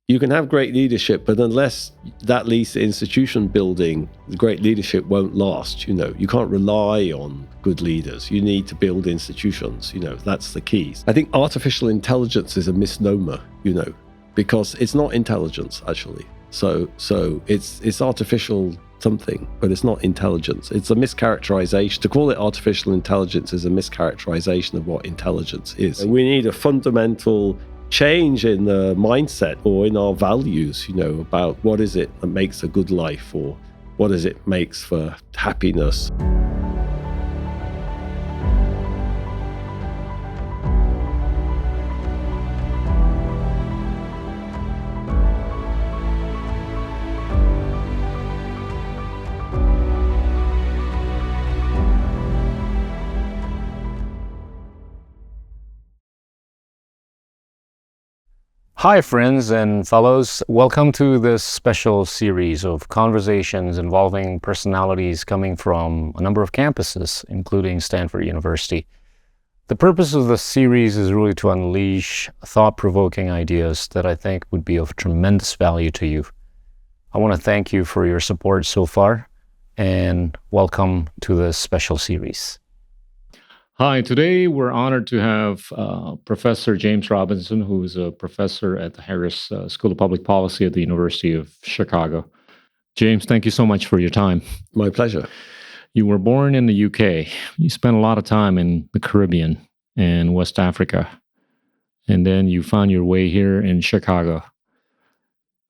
You can have great leadership, but unless that leads to institution building, the great leadership won't last. You can't rely on good leaders. You need to build institutions. That's the keys. I think artificial intelligence is a misnomer, because it's not intelligence, actually. So it's artificial something, but it's not intelligence. It's a mischaracterization. To call it artificial intelligence is a mischaracterization of what intelligence is. And we need a fundamental change in the mindset or in our values, about what is it that makes a good life, or what is it makes for happiness. Hi friends and fellows, welcome to this special series of conversations involving personalities coming from a number of campuses, including Stanford University. The purpose of this series is really to unleash thought-provoking ideas that I think would be of tremendous value to you. I want to thank you for your support so far, and welcome to this special series. Hi, today we're honored to have Professor James Robinson, who is a professor at the Harris School of Public Policy at the University of Chicago. James, thank you so much for your time. My pleasure. You were born in the UK. You spent a lot of time in the Caribbean and West Africa, and then you found your way here in Chicago.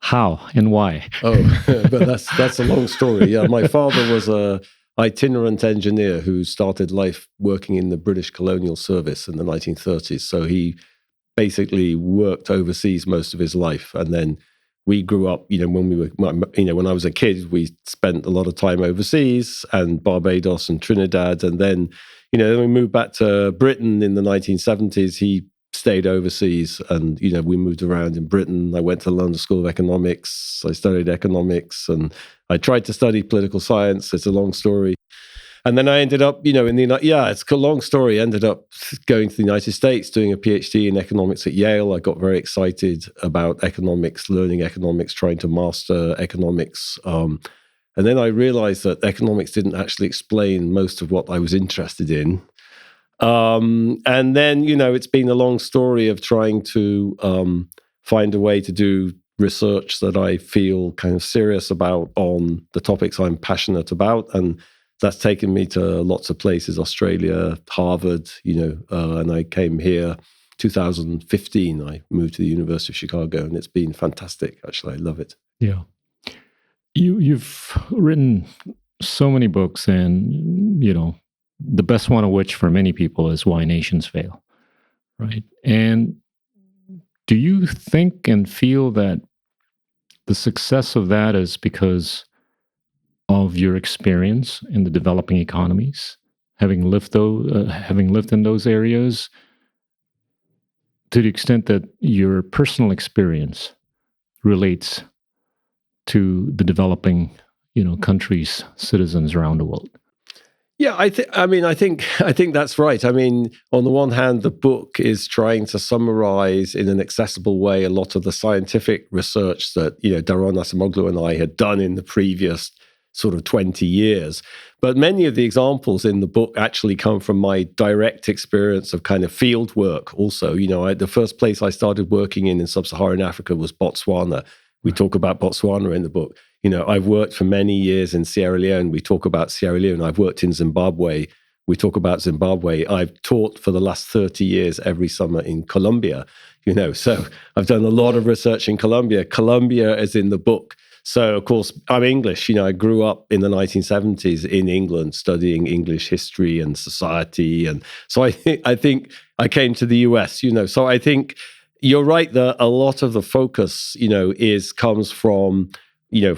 How and why? But that's a long story. Yeah, my father was a itinerant engineer who started life working in the British colonial service in the 1930s. So he basically worked overseas most of his life. And then we grew up, when I was a kid, we spent a lot of time overseas and Barbados and Trinidad. And then, then we moved back to Britain in the 1970s. He stayed overseas and, we moved around in Britain. I went to London School of Economics. I studied economics and I tried to study political science. It's a long story. And then I ended up, it's a long story. Ended up going to the United States, doing a PhD in economics at Yale. I got very excited about economics, learning economics, trying to master economics. And then I realized that economics didn't actually explain most of what I was interested in. And then, it's been a long story of trying to find a way to do research that I feel kind of serious about on the topics I'm passionate about. And that's taken me to lots of places, Australia, Harvard, and I came here 2015. I moved to the University of Chicago and it's been fantastic. Actually, I love it. Yeah. You've written so many books and, the best one of which for many people is Why Nations Fail, right? And do you think and feel that the success of that is because of your experience in the developing economies, having lived in those areas, to the extent that your personal experience relates to the developing, countries, citizens around the world? Yeah, I think that's right. I mean, on the one hand, the book is trying to summarize in an accessible way a lot of the scientific research that, Daron Acemoglu and I had done in the previous sort of 20 years. But many of the examples in the book actually come from my direct experience of kind of field work also. The first place I started working in sub-Saharan Africa was Botswana. We talk about Botswana in the book. I've worked for many years in Sierra Leone. We talk about Sierra Leone. I've worked in Zimbabwe. We talk about Zimbabwe. I've taught for the last 30 years every summer in Colombia, So I've done a lot of research in Colombia. Colombia is in the book. So, of course, I'm English. I grew up in the 1970s in England studying English history and society. And so I think I came to the US, So I think you're right that a lot of the focus, comes from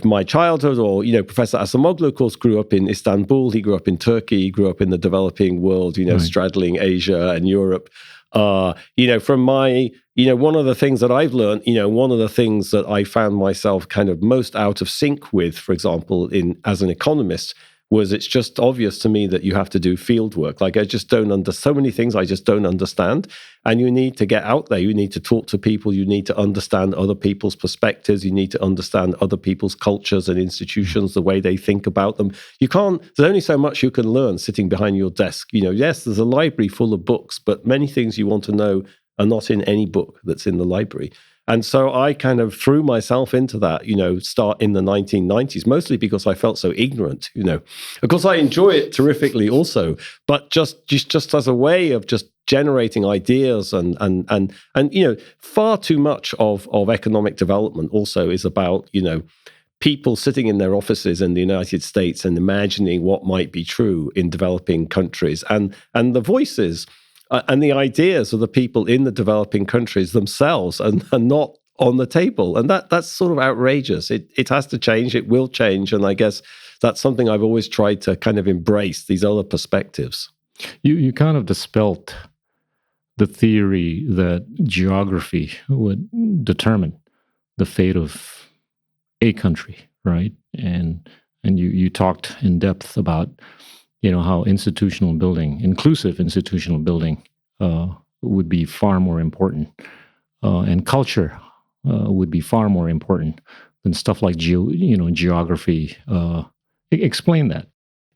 my childhood, or, Professor Acemoglu, of course, grew up in Istanbul. He grew up in Turkey. He grew up in the developing world, right, straddling Asia and Europe. From my, one of the things that I've learned, one of the things that I found myself kind of most out of sync with, for example, as an economist, was it's just obvious to me that you have to do field work. Like I just don't so many things I just don't understand. And you need to get out there. You need to talk to people. You need to understand other people's perspectives. You need to understand other people's cultures and institutions, the way they think about them. There's only so much you can learn sitting behind your desk. Yes, there's a library full of books, but many things you want to know are not in any book that's in the library. And so I kind of threw myself into that, start in the 1990s, mostly because I felt so ignorant, Of course, I enjoy it terrifically also, but just as a way of just generating ideas and far too much of economic development also is about, people sitting in their offices in the United States and imagining what might be true in developing countries. And the voices and the ideas of the people in the developing countries themselves are not on the table. And that's sort of outrageous. It has to change. It will change. And I guess that's something I've always tried to kind of embrace, these other perspectives. You kind of dispelled the theory that geography would determine the fate of a country, right? And you talked in depth about how institutional building, inclusive institutional building, would be far more important, and culture would be far more important than stuff like geography. Explain that.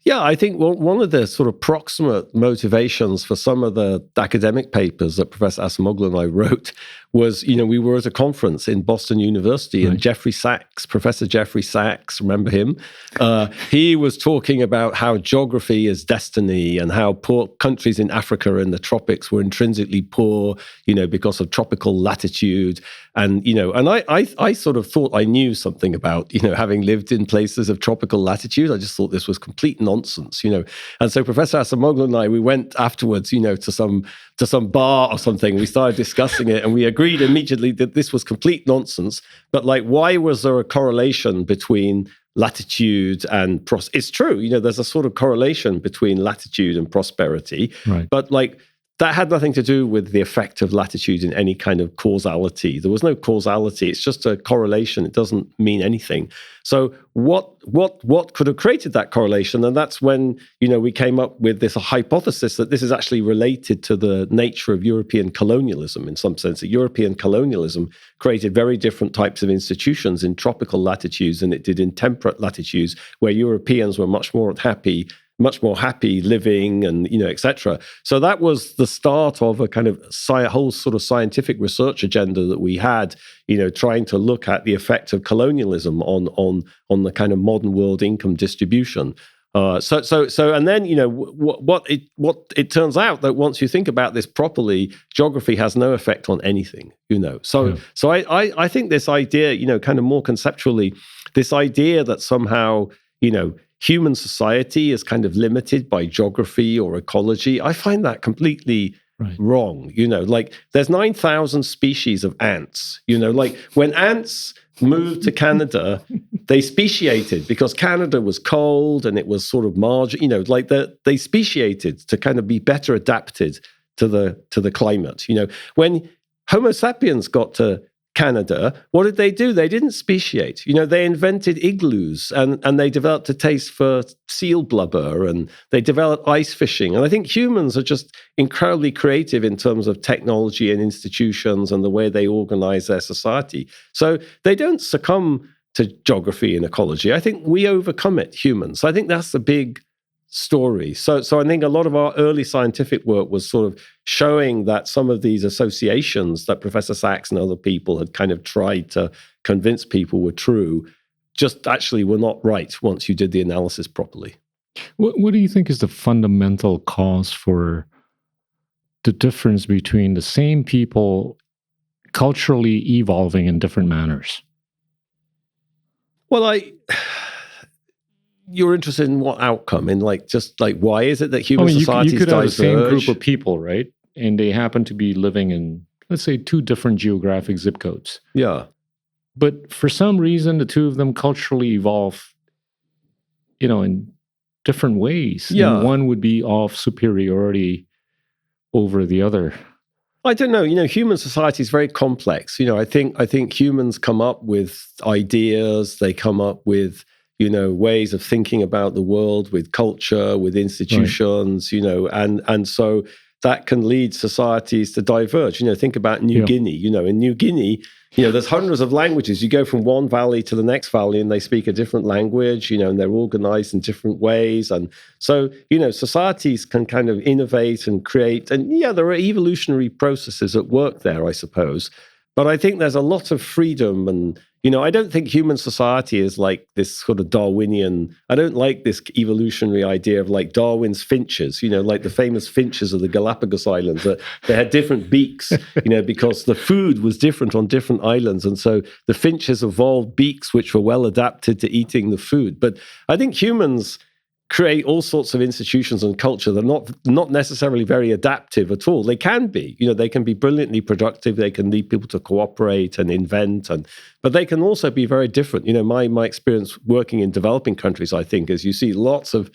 Yeah, I think one of the sort of proximate motivations for some of the academic papers that Professor Acemoglu and I wrote was, we were at a conference in Boston University, and Jeffrey Sachs, Professor Jeffrey Sachs, remember him? He was talking about how geography is destiny and how poor countries in Africa and the tropics were intrinsically poor, because of tropical latitude. And, and I sort of thought I knew something about, having lived in places of tropical latitude. I just thought this was complete nonsense, And so Professor Acemoglu and I, we went afterwards, to some bar or something. We started discussing it, and we agreed immediately that this was complete nonsense. But why was there a correlation between latitude and it's true, there's a sort of correlation between latitude and prosperity. Right. But that had nothing to do with the effect of latitude in any kind of causality. There was no causality. It's just a correlation. It doesn't mean anything. So what could have created that correlation? And that's when, we came up with this hypothesis that this is actually related to the nature of European colonialism in some sense. That European colonialism created very different types of institutions in tropical latitudes than it did in temperate latitudes, where Europeans were much more happy living and, etc. So that was the start of a kind of whole sort of scientific research agenda that we had, trying to look at the effect of colonialism on the kind of modern world income distribution. And then, what it turns out that once you think about this properly, geography has no effect on anything, So I think this idea, kind of more conceptually, this idea that somehow, human society is kind of limited by geography or ecology, I find that completely wrong. There's 9,000 species of ants. When ants moved to Canada, they speciated because Canada was cold and it was sort of they speciated to kind of be better adapted to the climate. When Homo sapiens got to Canada, what did they do? They didn't speciate. They invented igloos and they developed a taste for seal blubber and they developed ice fishing. And I think humans are just incredibly creative in terms of technology and institutions and the way they organize their society. So they don't succumb to geography and ecology. I think we overcome it, humans. I think that's the big story. So I think a lot of our early scientific work was sort of showing that some of these associations that Professor Sachs and other people had kind of tried to convince people were true, just actually were not right once you did the analysis properly. What do you think is the fundamental cause for the difference between the same people culturally evolving in different manners? Well, you're interested in what outcome? In why is it that human societies you could have diverge? the same group of people, right? And they happen to be living in, let's say, 2 different geographic zip codes. Yeah. But for some reason, the 2 of them culturally evolve, in different ways. Yeah. And one would be of superiority over the other. I don't know. Human society is very complex. I think humans come up with ideas. They come up with ways of thinking about the world, with culture, with institutions, and so that can lead societies to diverge. Think about New Guinea. In New Guinea, there's hundreds of languages. You go from one valley to the next valley and they speak a different language, and they're organized in different ways. And so, societies can kind of innovate and create. And there are evolutionary processes at work there, I suppose. But I think there's a lot of freedom. And, I don't think human society is like this sort of Darwinian. I don't like this evolutionary idea of like Darwin's finches, like the famous finches of the Galapagos Islands. That they had different beaks, because the food was different on different islands. And so the finches evolved beaks which were well adapted to eating the food. But I think humans create all sorts of institutions and culture that are not necessarily very adaptive at all. They can be, they can be brilliantly productive. They can lead people to cooperate and invent, but they can also be very different. My experience working in developing countries, I think, is you see lots of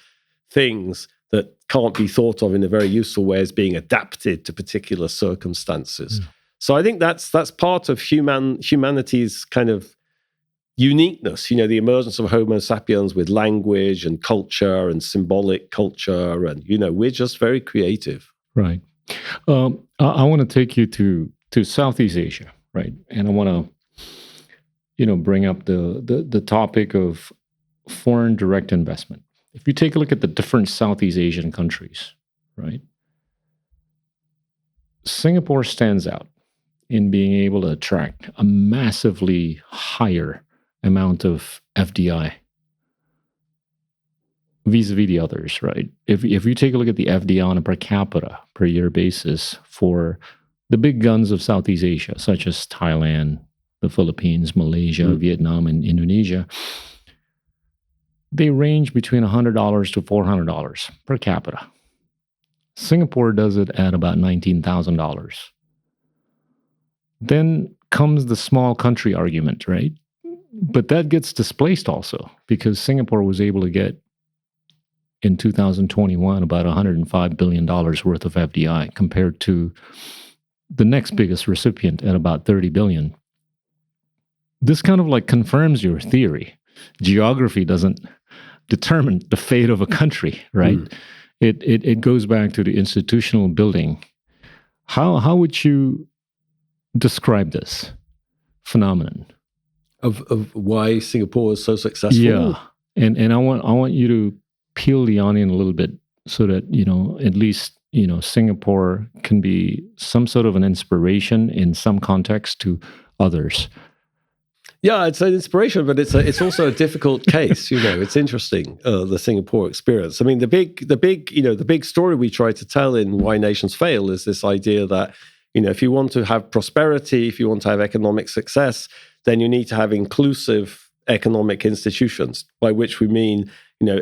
things that can't be thought of in a very useful way as being adapted to particular circumstances. So I think that's part of humanity's kind of uniqueness, the emergence of Homo sapiens with language and culture and symbolic culture. And, we're just very creative. Right. I want to take you to Southeast Asia, right? And I want to, bring up the topic of foreign direct investment. If you take a look at the different Southeast Asian countries, right? Singapore stands out in being able to attract a massively higher amount of FDI vis-a-vis the others, right? If you take a look at the FDI on a per capita per year basis for the big guns of Southeast Asia, such as Thailand, the Philippines, Malaysia, Vietnam, and Indonesia, they range between $100 to $400 per capita. Singapore does it at about $19,000. Then comes the small country argument, right? But that gets displaced also because Singapore was able to get in 2021 about $105 billion worth of FDI compared to the next biggest recipient at about $30 billion. This kind of like confirms your theory. Geography doesn't determine the fate of a country, right? It goes back to the institutional building. How would you describe this phenomenon? Of why Singapore is so successful? Yeah. And I want you to peel the onion a little bit so that, at least, Singapore can be some sort of an inspiration in some context to others. Yeah, it's an inspiration, but it's also a difficult case. It's interesting, the Singapore experience. I mean, the big story we try to tell in Why Nations Fail is this idea that, if you want to have prosperity, if you want to have economic success, then you need to have inclusive economic institutions, by which we mean,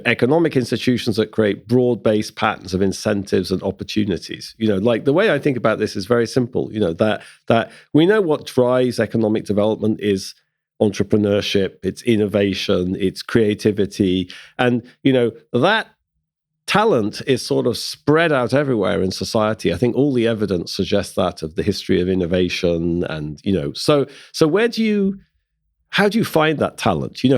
economic institutions that create broad-based patterns of incentives and opportunities. Like the way I think about this is very simple, that we know what drives economic development is entrepreneurship, it's innovation, it's creativity. And, that talent is sort of spread out everywhere in society. I think all the evidence suggests that of the history of innovation. And, so how do you find that talent? You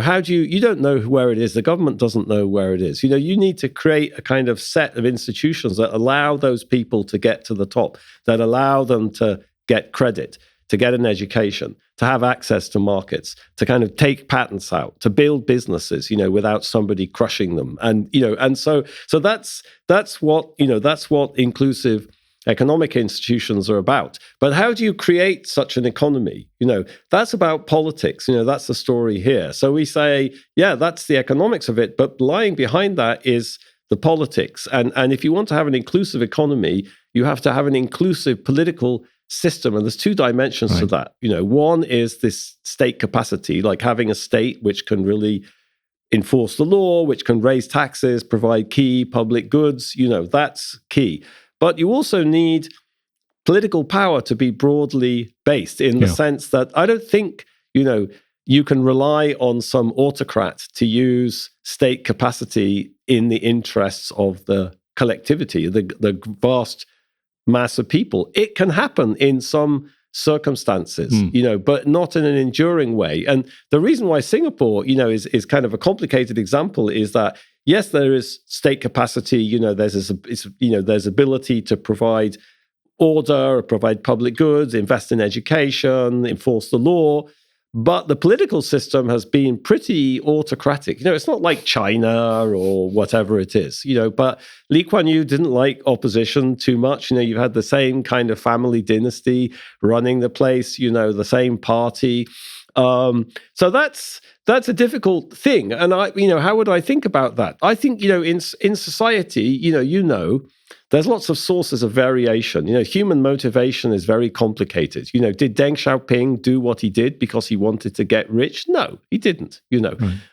don't know where it is. The government doesn't know where it is. You need to create a kind of set of institutions that allow those people to get to the top, that allow them to get credit, to get an education, to have access to markets, to kind of take patents out, to build businesses, without somebody crushing them. And, and so that's what inclusive economic institutions are about. But how do you create such an economy? That's about politics. That's the story here. So we say, yeah, that's the economics of it, but lying behind that is the politics. And if you want to have an inclusive economy, you have to have an inclusive political system. And there's two dimensions to that. One is this state capacity, like having a state which can really enforce the law, which can raise taxes, provide key public goods. That's key. But you also need political power to be broadly based in the sense that I don't think, you can rely on some autocrat to use state capacity in the interests of the collectivity, the vast mass of people. It can happen in some circumstances, but not in an enduring way. And the reason why Singapore, is kind of a complicated example is that, yes, there is state capacity, there's ability to provide order, provide public goods, invest in education, enforce the law. But the political system has been pretty autocratic. It's not like China or whatever it is, but Lee Kuan Yew didn't like opposition too much. You had the same kind of family dynasty running the place, the same party. So that's a difficult thing. And how would I think about that? I think, in society, there's lots of sources of variation. Human motivation is very complicated. Did Deng Xiaoping do what he did because he wanted to get rich? No, he didn't.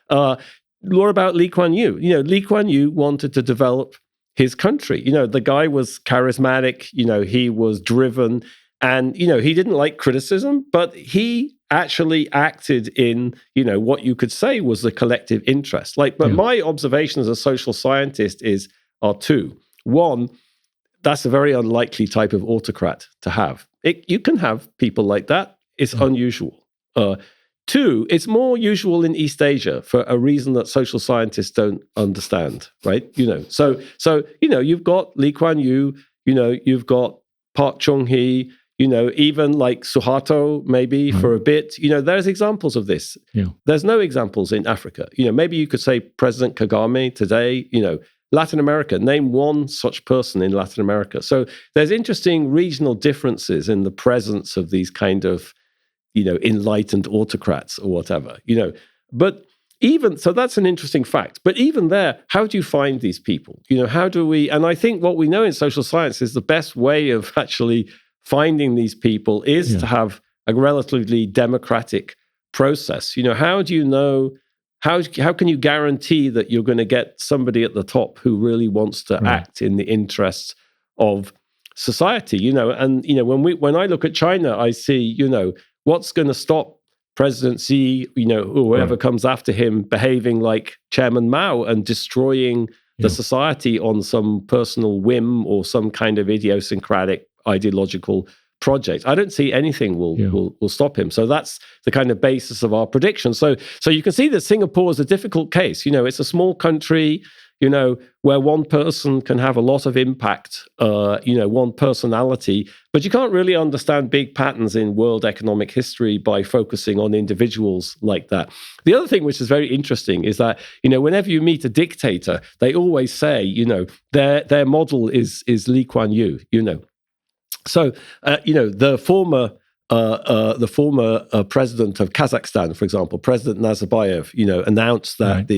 What about Lee Kuan Yew? Lee Kuan Yew wanted to develop his country. The guy was charismatic. He was driven, and he didn't like criticism, but he actually acted in what you could say was the collective interest. My observation as a social scientist are two. One, that's a very unlikely type of autocrat to have. You can have people like that. It's unusual. Two, it's more usual in East Asia for a reason that social scientists don't understand, right? So you've got Lee Kuan Yew, you've got Park Chung-hee, even like Suharto, maybe for a bit. There's examples of this. Yeah. There's no examples in Africa. Maybe you could say President Kagame today, Latin America, name one such person in Latin America. So there's interesting regional differences in the presence of these kind of, enlightened autocrats or whatever, But so that's an interesting fact. But even there, how do you find these people? How do we, and I think what we know in social science is the best way of actually finding these people is to have a relatively democratic process. How do you know, how can you guarantee that you're going to get somebody at the top who really wants to act in the interests of society? When I look at China, I see, what's going to stop President Xi, or whoever comes after him, behaving like Chairman Mao and destroying the society on some personal whim or some kind of idiosyncratic ideological project. I don't see anything will stop him. So that's the kind of basis of our prediction. So you can see that Singapore is a difficult case. It's a small country, where one person can have a lot of impact, one personality, but you can't really understand big patterns in world economic history by focusing on individuals like that. The other thing which is very interesting is that, whenever you meet a dictator, they always say, their model is Lee Kuan Yew, So, the former president of Kazakhstan, for example, President Nazarbayev, announced that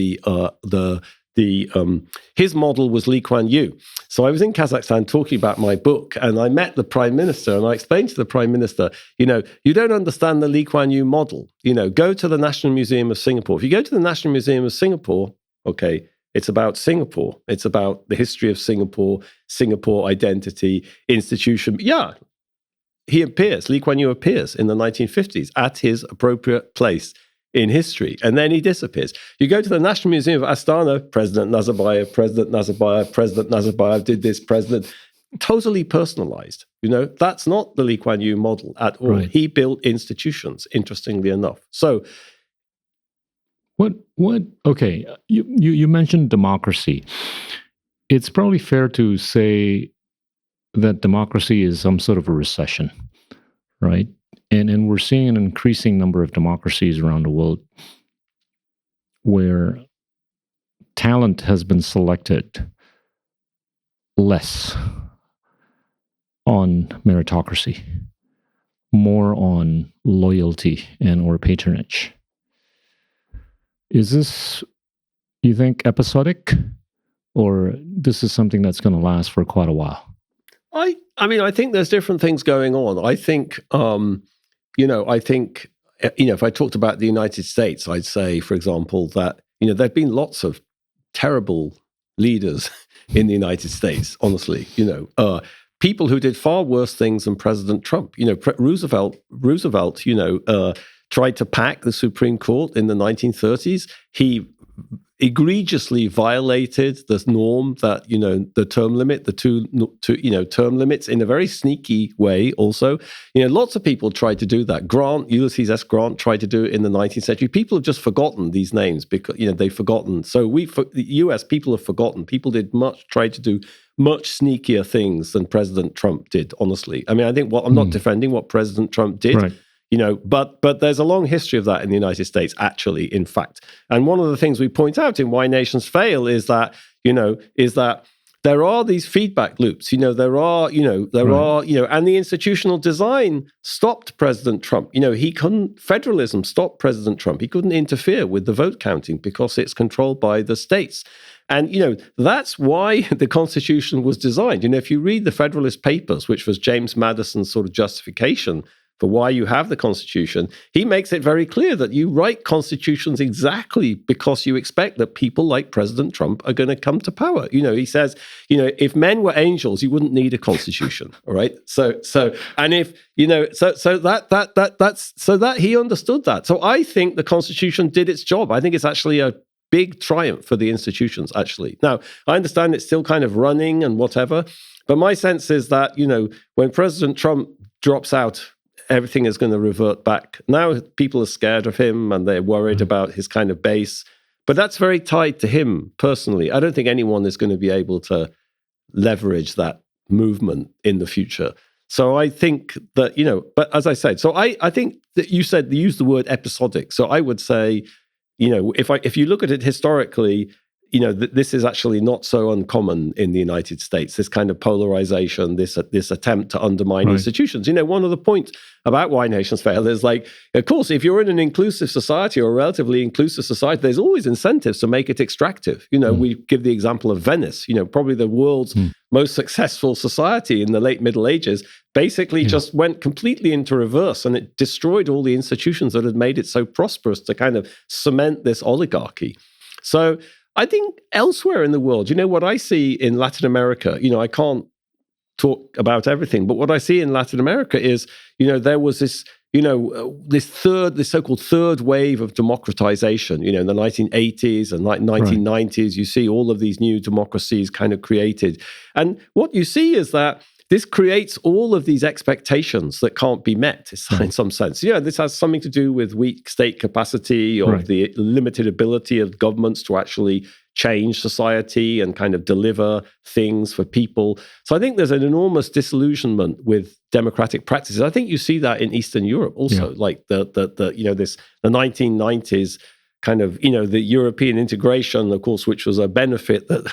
his model was Lee Kuan Yew. So I was in Kazakhstan talking about my book, and I met the prime minister, and I explained to the prime minister, you don't understand the Lee Kuan Yew model. Go to the National Museum of Singapore. If you go to the National Museum of Singapore, okay, it's about Singapore. It's about the history of Singapore, Singapore identity, institution. Yeah, Lee Kuan Yew appears in the 1950s at his appropriate place in history, and then he disappears. You go to the National Museum of Astana, President Nazarbayev did this, totally personalized. That's not the Lee Kuan Yew model at all. Right. He built institutions, interestingly enough. So, okay, you mentioned democracy. It's probably fair to say that democracy is some sort of a recession, right? And we're seeing an increasing number of democracies around the world where talent has been selected less on meritocracy, more on loyalty and or patronage. Is this, you think, episodic, or this is something that's going to last for quite a while? I think there's different things going on. I think, if I talked about the United States, I'd say, for example, that, there've been lots of terrible leaders in the United States, honestly, people who did far worse things than President Trump. Roosevelt, tried to pack the Supreme Court in the 1930s. He egregiously violated the norm that, the term limit, the two term limits in a very sneaky way also. Lots of people tried to do that. Ulysses S. Grant tried to do it in the 19th century. People have just forgotten these names because, they've forgotten. So the US people have forgotten. People tried to do much sneakier things than President Trump did, honestly. I mean, I think I'm not defending what President Trump did. Right. But there's a long history of that in the United States, actually, in fact. And one of the things we point out in Why Nations Fail is that, there are these feedback loops. And the institutional design stopped President Trump. Federalism stopped President Trump. He couldn't interfere with the vote counting because it's controlled by the states. And, that's why the Constitution was designed. If you read the Federalist Papers, which was James Madison's sort of justification for why you have the Constitution, he makes it very clear that you write constitutions exactly because you expect that people like President Trump are going to come to power. He says, if men were angels, you wouldn't need a constitution. All right. So he understood that. So I think the Constitution did its job. I think it's actually a big triumph for the institutions, actually. Now, I understand it's still kind of running and whatever, but my sense is that, when President Trump drops out, everything is going to revert back. Now people are scared of him and they're worried about his kind of base. But that's very tied to him personally. I don't think anyone is going to be able to leverage that movement in the future. So I think that, but as I said, so I think that you used the word episodic. So I would say, if you look at it historically, this is actually not so uncommon in the United States, this kind of polarization, this attempt to undermine institutions. One of the points about Why Nations Fail is of course, if you're in an inclusive society or a relatively inclusive society, there's always incentives to make it extractive. We give the example of Venice, probably the world's most successful society in the late Middle Ages, basically just went completely into reverse, and it destroyed all the institutions that had made it so prosperous to kind of cement this oligarchy. So I think elsewhere in the world, what I see in Latin America, I can't talk about everything, but what I see in Latin America is, there was this, this so-called third wave of democratization, in the 1980s and 1990s, you see all of these new democracies kind of created. And what you see is that this creates all of these expectations that can't be met in some sense. This has something to do with weak state capacity or the limited ability of governments to actually change society and kind of deliver things for people. So I think there's an enormous disillusionment with democratic practices. I think you see that in Eastern Europe also, like the 1990s kind of, the European integration, of course, which was a benefit that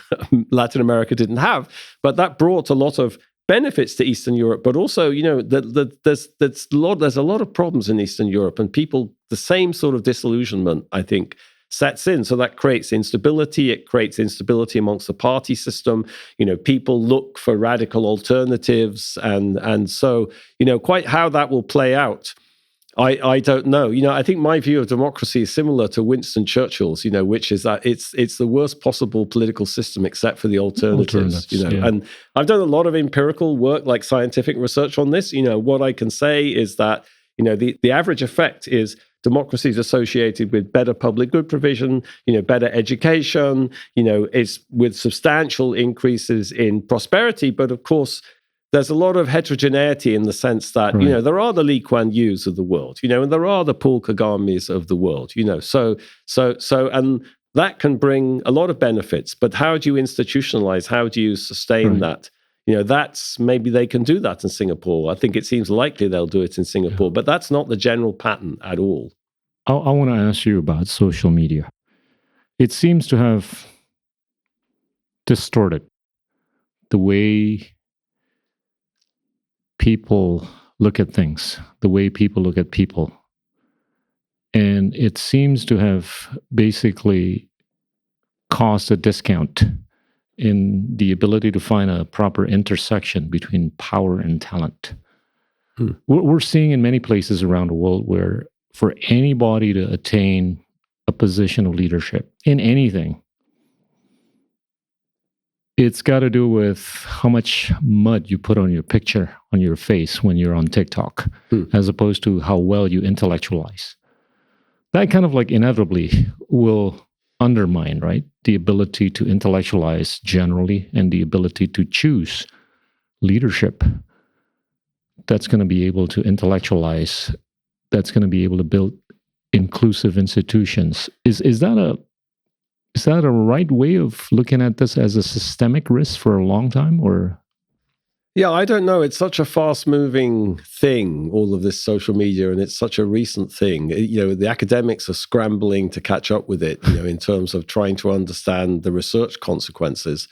Latin America didn't have, but that brought a lot of benefits to Eastern Europe, but also, there's a lot of problems in Eastern Europe, and the same sort of disillusionment, I think, sets in. So that creates instability. It creates instability amongst the party system. People look for radical alternatives, and so, quite how that will play out, I don't know. I think my view of democracy is similar to Winston Churchill's, which is that it's the worst possible political system except for the alternatives. And I've done a lot of empirical work, like scientific research on this. What I can say is that, the average effect is democracy is associated with better public good provision, better education, it's with substantial increases in prosperity. But of course, there's a lot of heterogeneity in the sense that, there are the Lee Kuan Yews of the world, and there are the Paul Kagames of the world, so, and that can bring a lot of benefits, but how do you institutionalize? How do you sustain that? That's, maybe they can do that in Singapore. I think it seems likely they'll do it in Singapore, but that's not the general pattern at all. I want to ask you about social media. It seems to have distorted the way people look at things, the way people look at people. And it seems to have basically caused a discount in the ability to find a proper intersection between power and talent. We're seeing in many places around the world where for anybody to attain a position of leadership in anything, it's got to do with how much mud you put on your picture, on your face when you're on TikTok, as opposed to how well you intellectualize. That kind of inevitably will undermine, right, the ability to intellectualize generally and the ability to choose leadership that's going to be able to intellectualize, that's going to be able to build inclusive institutions. Is that a right way of looking at this as a systemic risk for a long time, or? Yeah, I don't know. It's such a fast-moving thing, all of this social media, and it's such a recent thing. The academics are scrambling to catch up with it, in terms of trying to understand the research consequences.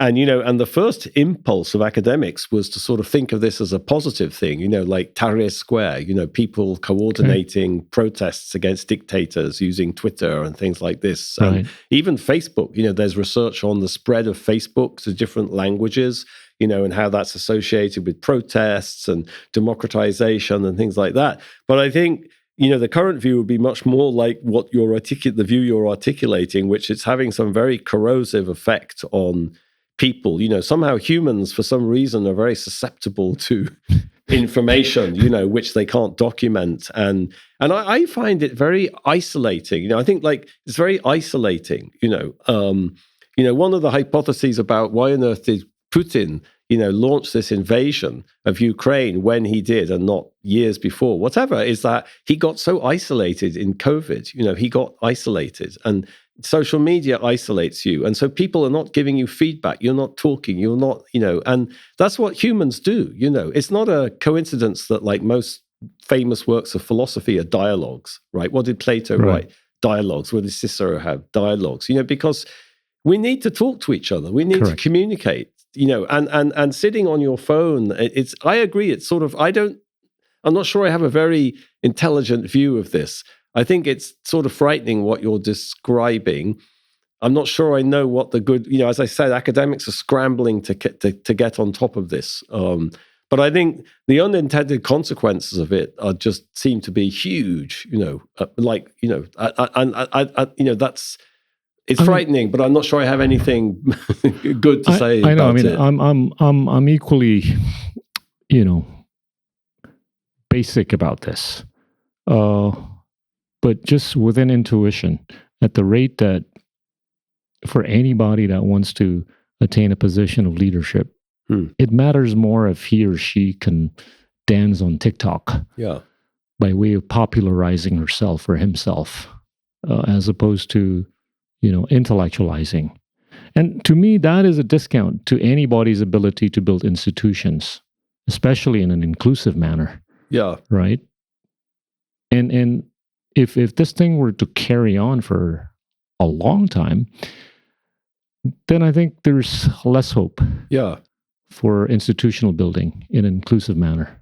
And the first impulse of academics was to sort of think of this as a positive thing, like Tahrir Square, people coordinating protests against dictators using Twitter and things like this. Right. And even Facebook, there's research on the spread of Facebook to different languages, and how that's associated with protests and democratization and things like that. But I think, the current view would be much more like what the view you're articulating, which is having some very corrosive effect on people. Somehow humans, for some reason, are very susceptible to information, which they can't document. And I find it very isolating. I think it's very isolating. One of the hypotheses about why on earth did Putin launch this invasion of Ukraine when he did and not years before, whatever, is that he got so isolated in COVID. He got isolated, and social media isolates you. And so people are not giving you feedback. You're not talking. You're not, and that's what humans do. It's not a coincidence that most famous works of philosophy are dialogues, right? What did Plato write? Dialogues. What did Cicero have? Dialogues, because we need to talk to each other. We need to communicate. And sitting on your phone, I agree, it's sort of, I'm not sure I have a very intelligent view of this. I think it's sort of frightening what you're describing. I'm not sure I know what the good, as I said, academics are scrambling to get on top of this. But I think the unintended consequences of it just seem to be huge, that's, it's frightening, but I'm not sure I have anything good to say. I know. About it. I'm equally, basic about this, but just within intuition, at the rate that for anybody that wants to attain a position of leadership, it matters more if he or she can dance on TikTok, by way of popularizing herself or himself, as opposed to intellectualizing. And to me, that is a discount to anybody's ability to build institutions, especially in an inclusive manner. Yeah. Right? And if this thing were to carry on for a long time, then I think there's less hope for institutional building in an inclusive manner.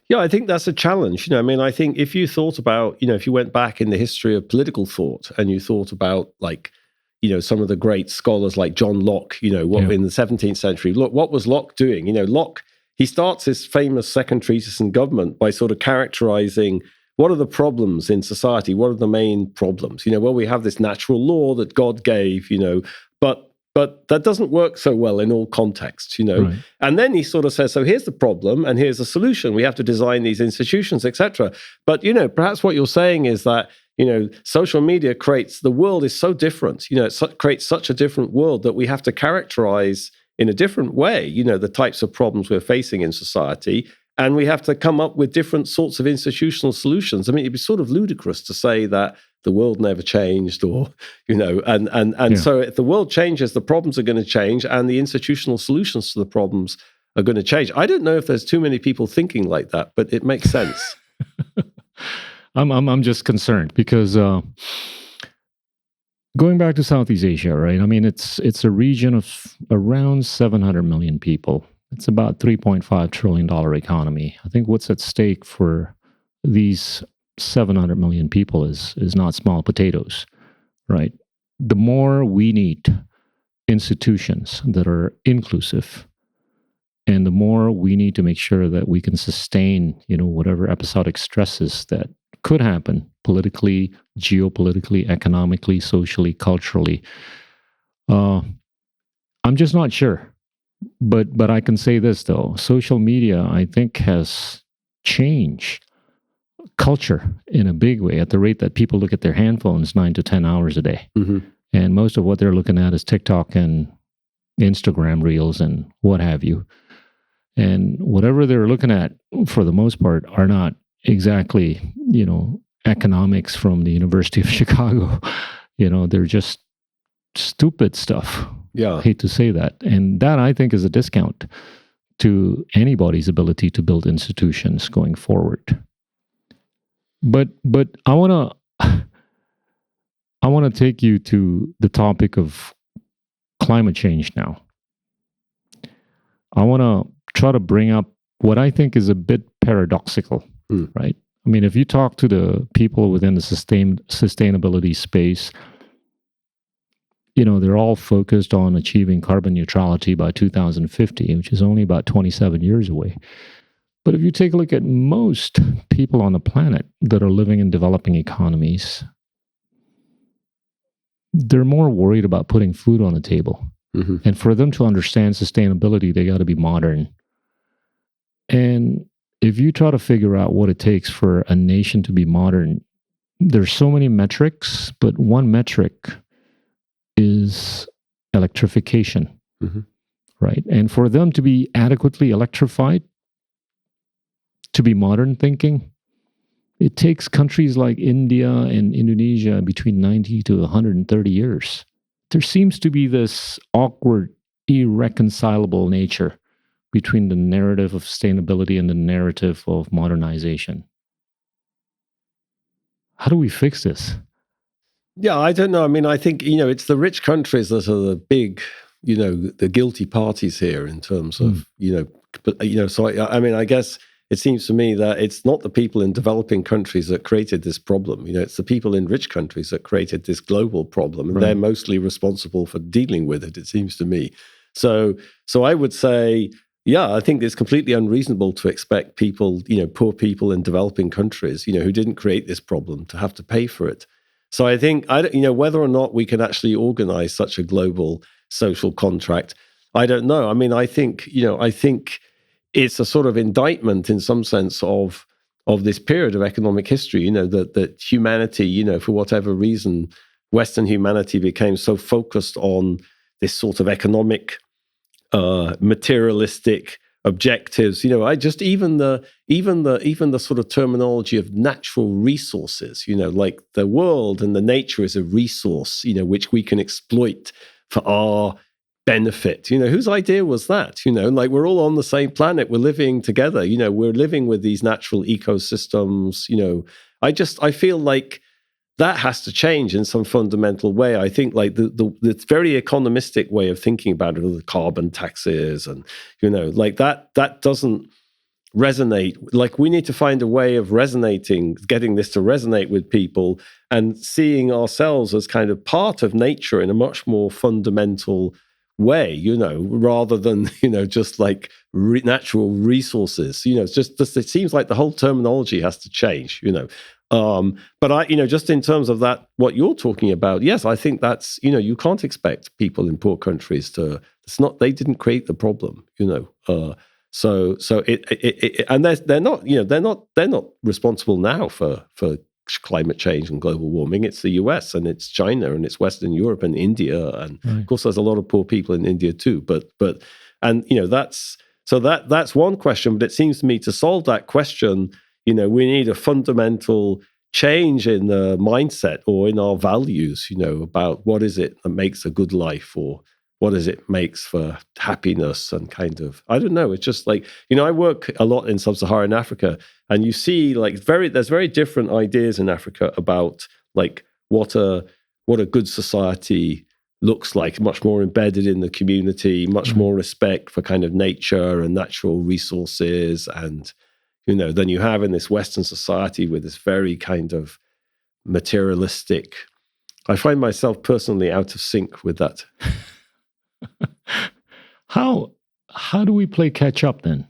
Yeah, I think that's a challenge. I think if you thought about, if you went back in the history of political thought and you thought about some of the great scholars like John Locke, in the 17th century, look, what was Locke doing? Locke, he starts his famous second treatise on government by sort of characterizing what are the problems in society? What are the main problems? We have this natural law that God gave, but that doesn't work so well in all contexts, Right. And then he sort of says, so here's the problem and here's the solution. We have to design these institutions, etc. But, perhaps what you're saying is that, social media the world is so different, it creates such a different world that we have to characterize in a different way, the types of problems we're facing in society. And we have to come up with different sorts of institutional solutions. It'd be sort of ludicrous to say that the world never changed, or so if the world changes, the problems are going to change, and the institutional solutions to the problems are going to change. I don't know if there's too many people thinking like that, but it makes sense. I'm just concerned because going back to Southeast Asia, right? It's a region of around 700 million people. It's about $3.5 trillion economy. I think what's at stake for these 700 million people is not small potatoes, right? The more we need institutions that are inclusive, and the more we need to make sure that we can sustain, whatever episodic stresses that could happen politically, geopolitically, economically, socially, culturally. I'm just not sure. But I can say this, though. Social media, I think, has changed culture in a big way at the rate that people look at their handphones 9 to 10 hours a day. Mm-hmm. And most of what they're looking at is TikTok and Instagram reels and what have you. And whatever they're looking at, for the most part, are not exactly, economics from the University of Chicago. They're just stupid stuff. Yeah. I hate to say that. And that, I think, is a discount to anybody's ability to build institutions going forward. But I want to take you to the topic of climate change now. I want to try to bring up what I think is a bit paradoxical, right? I mean, if you talk to the people within the sustainability space, they're all focused on achieving carbon neutrality by 2050, which is only about 27 years away. But if you take a look at most people on the planet that are living in developing economies, they're more worried about putting food on the table. Mm-hmm. And for them to understand sustainability, they got to be modern. And if you try to figure out what it takes for a nation to be modern, there's so many metrics, but one metric is electrification, right? And for them to be adequately electrified, to be modern thinking, it takes countries like India and Indonesia between 90 to 130 years. There seems to be this awkward, irreconcilable nature between the narrative of sustainability and the narrative of modernization. How do we fix this? Yeah, I don't know. I mean, I think, it's the rich countries that are the big, the guilty parties here in terms of, so I guess it seems to me that it's not the people in developing countries that created this problem. It's the people in rich countries that created this global problem, and they're mostly responsible for dealing with it, it seems to me. So I would say, yeah, I think it's completely unreasonable to expect people, poor people in developing countries, who didn't create this problem to have to pay for it. So I think, whether or not we can actually organize such a global social contract, I don't know. I mean, I think it's a sort of indictment in some sense of this period of economic history, that humanity, for whatever reason, Western humanity became so focused on this sort of economic, materialistic objectives. Even the sort of terminology of natural resources, like the world and the nature is a resource, which we can exploit for our benefit. Whose idea was that? Like, we're all on the same planet, we're living together, we're living with these natural ecosystems. I feel like that has to change in some fundamental way. I think like the very economistic way of thinking about it, the carbon taxes and, like that doesn't resonate. Like, we need to find a way of getting this to resonate with people and seeing ourselves as kind of part of nature in a much more fundamental way, rather than, just like natural resources. It's just it seems like the whole terminology has to change, But I, just in terms of that, what you're talking about, yes, I think that's, you can't expect people in poor countries they didn't create the problem, So and they're not responsible now for climate change and global warming. It's the US and it's China and it's Western Europe and India, and of course there's a lot of poor people in India too. But that's one question. But it seems to me, to solve that question, we need a fundamental change in the mindset or in our values, about what is it that makes a good life, or what is it makes for happiness, and kind of, I don't know. It's just like, I work a lot in sub-Saharan Africa, and you see like there's very different ideas in Africa about like what a good society looks like, much more embedded in the community, much more respect for kind of nature and natural resources, and than you have in this Western society with this very kind of materialistic. I find myself personally out of sync with that. How do we play catch up then?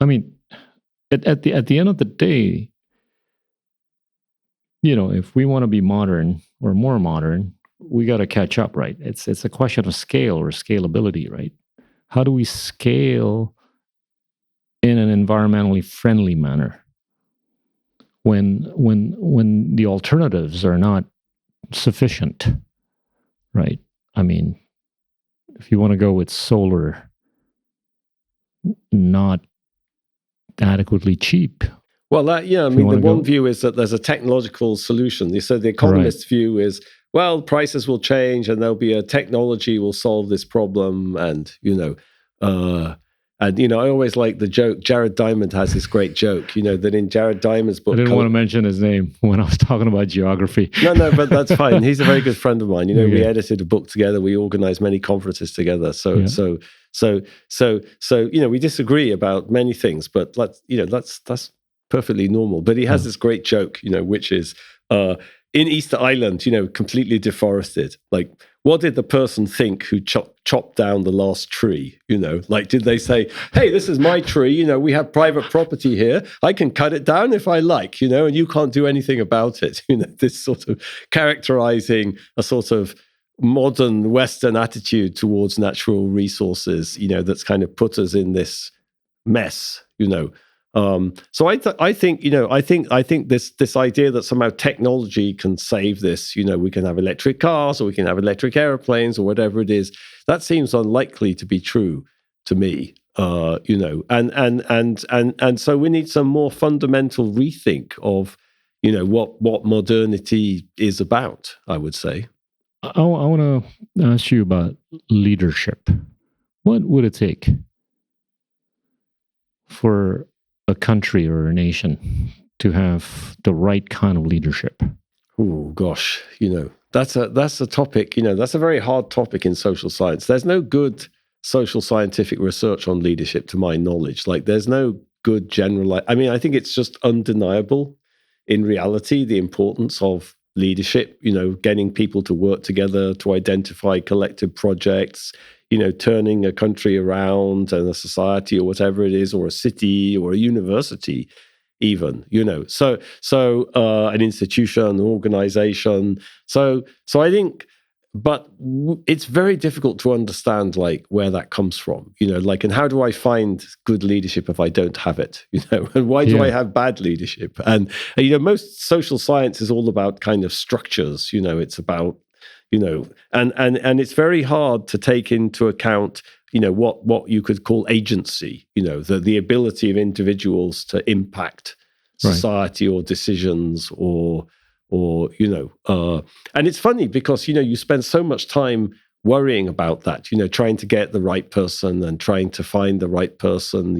I mean, at the end of the day, if we want to be modern or more modern, we got to catch up, right? It's a question of scale or scalability, right? How do we scale in an environmentally friendly manner. When the alternatives are not sufficient, right? I mean, if you want to go with solar, not adequately cheap. Well, I mean, the one view is that there's a technological solution. So the economist's view is, well, prices will change and there'll be a technology will solve this problem. And, I always like the joke. Jared Diamond has this great joke, that in Jared Diamond's book. I didn't want to mention his name when I was talking about geography. No, but that's fine. He's a very good friend of mine. We edited a book together. We organized many conferences together. So we disagree about many things, but that's perfectly normal. But he has this great joke, which is in Easter Island, completely deforested. Like, what did the person think who chopped down the last tree? Did they say, hey, this is my tree, we have private property here, I can cut it down if I like, and you can't do anything about it. This sort of characterizing a sort of modern Western attitude towards natural resources, that's kind of put us in this mess, So I think this idea that somehow technology can save this, we can have electric cars or we can have electric airplanes or whatever it is, that seems unlikely to be true to me. And so we need some more fundamental rethink of, what modernity is about, I would say. I want to ask you about leadership. What would it take for a country or a nation to have the right kind of leadership? Oh gosh, that's a topic. That's a very hard topic in social science. There's no good social scientific research on leadership, to my knowledge. Like, there's no good general. I mean, I think it's just undeniable in reality the importance of leadership. Getting people to work together to identify collective projects. Turning a country around and a society or whatever it is, or a city or a university even, so an institution, an organization. So I think, but it's very difficult to understand where that comes from, and how do I find good leadership if I don't have it, and why do I have bad leadership? And, most social science is all about kind of structures, it's about, and it's very hard to take into account, what you could call agency, the ability of individuals to impact society or decisions or and it's funny because, you spend so much time worrying about that, trying to get the right person and trying to find the right person,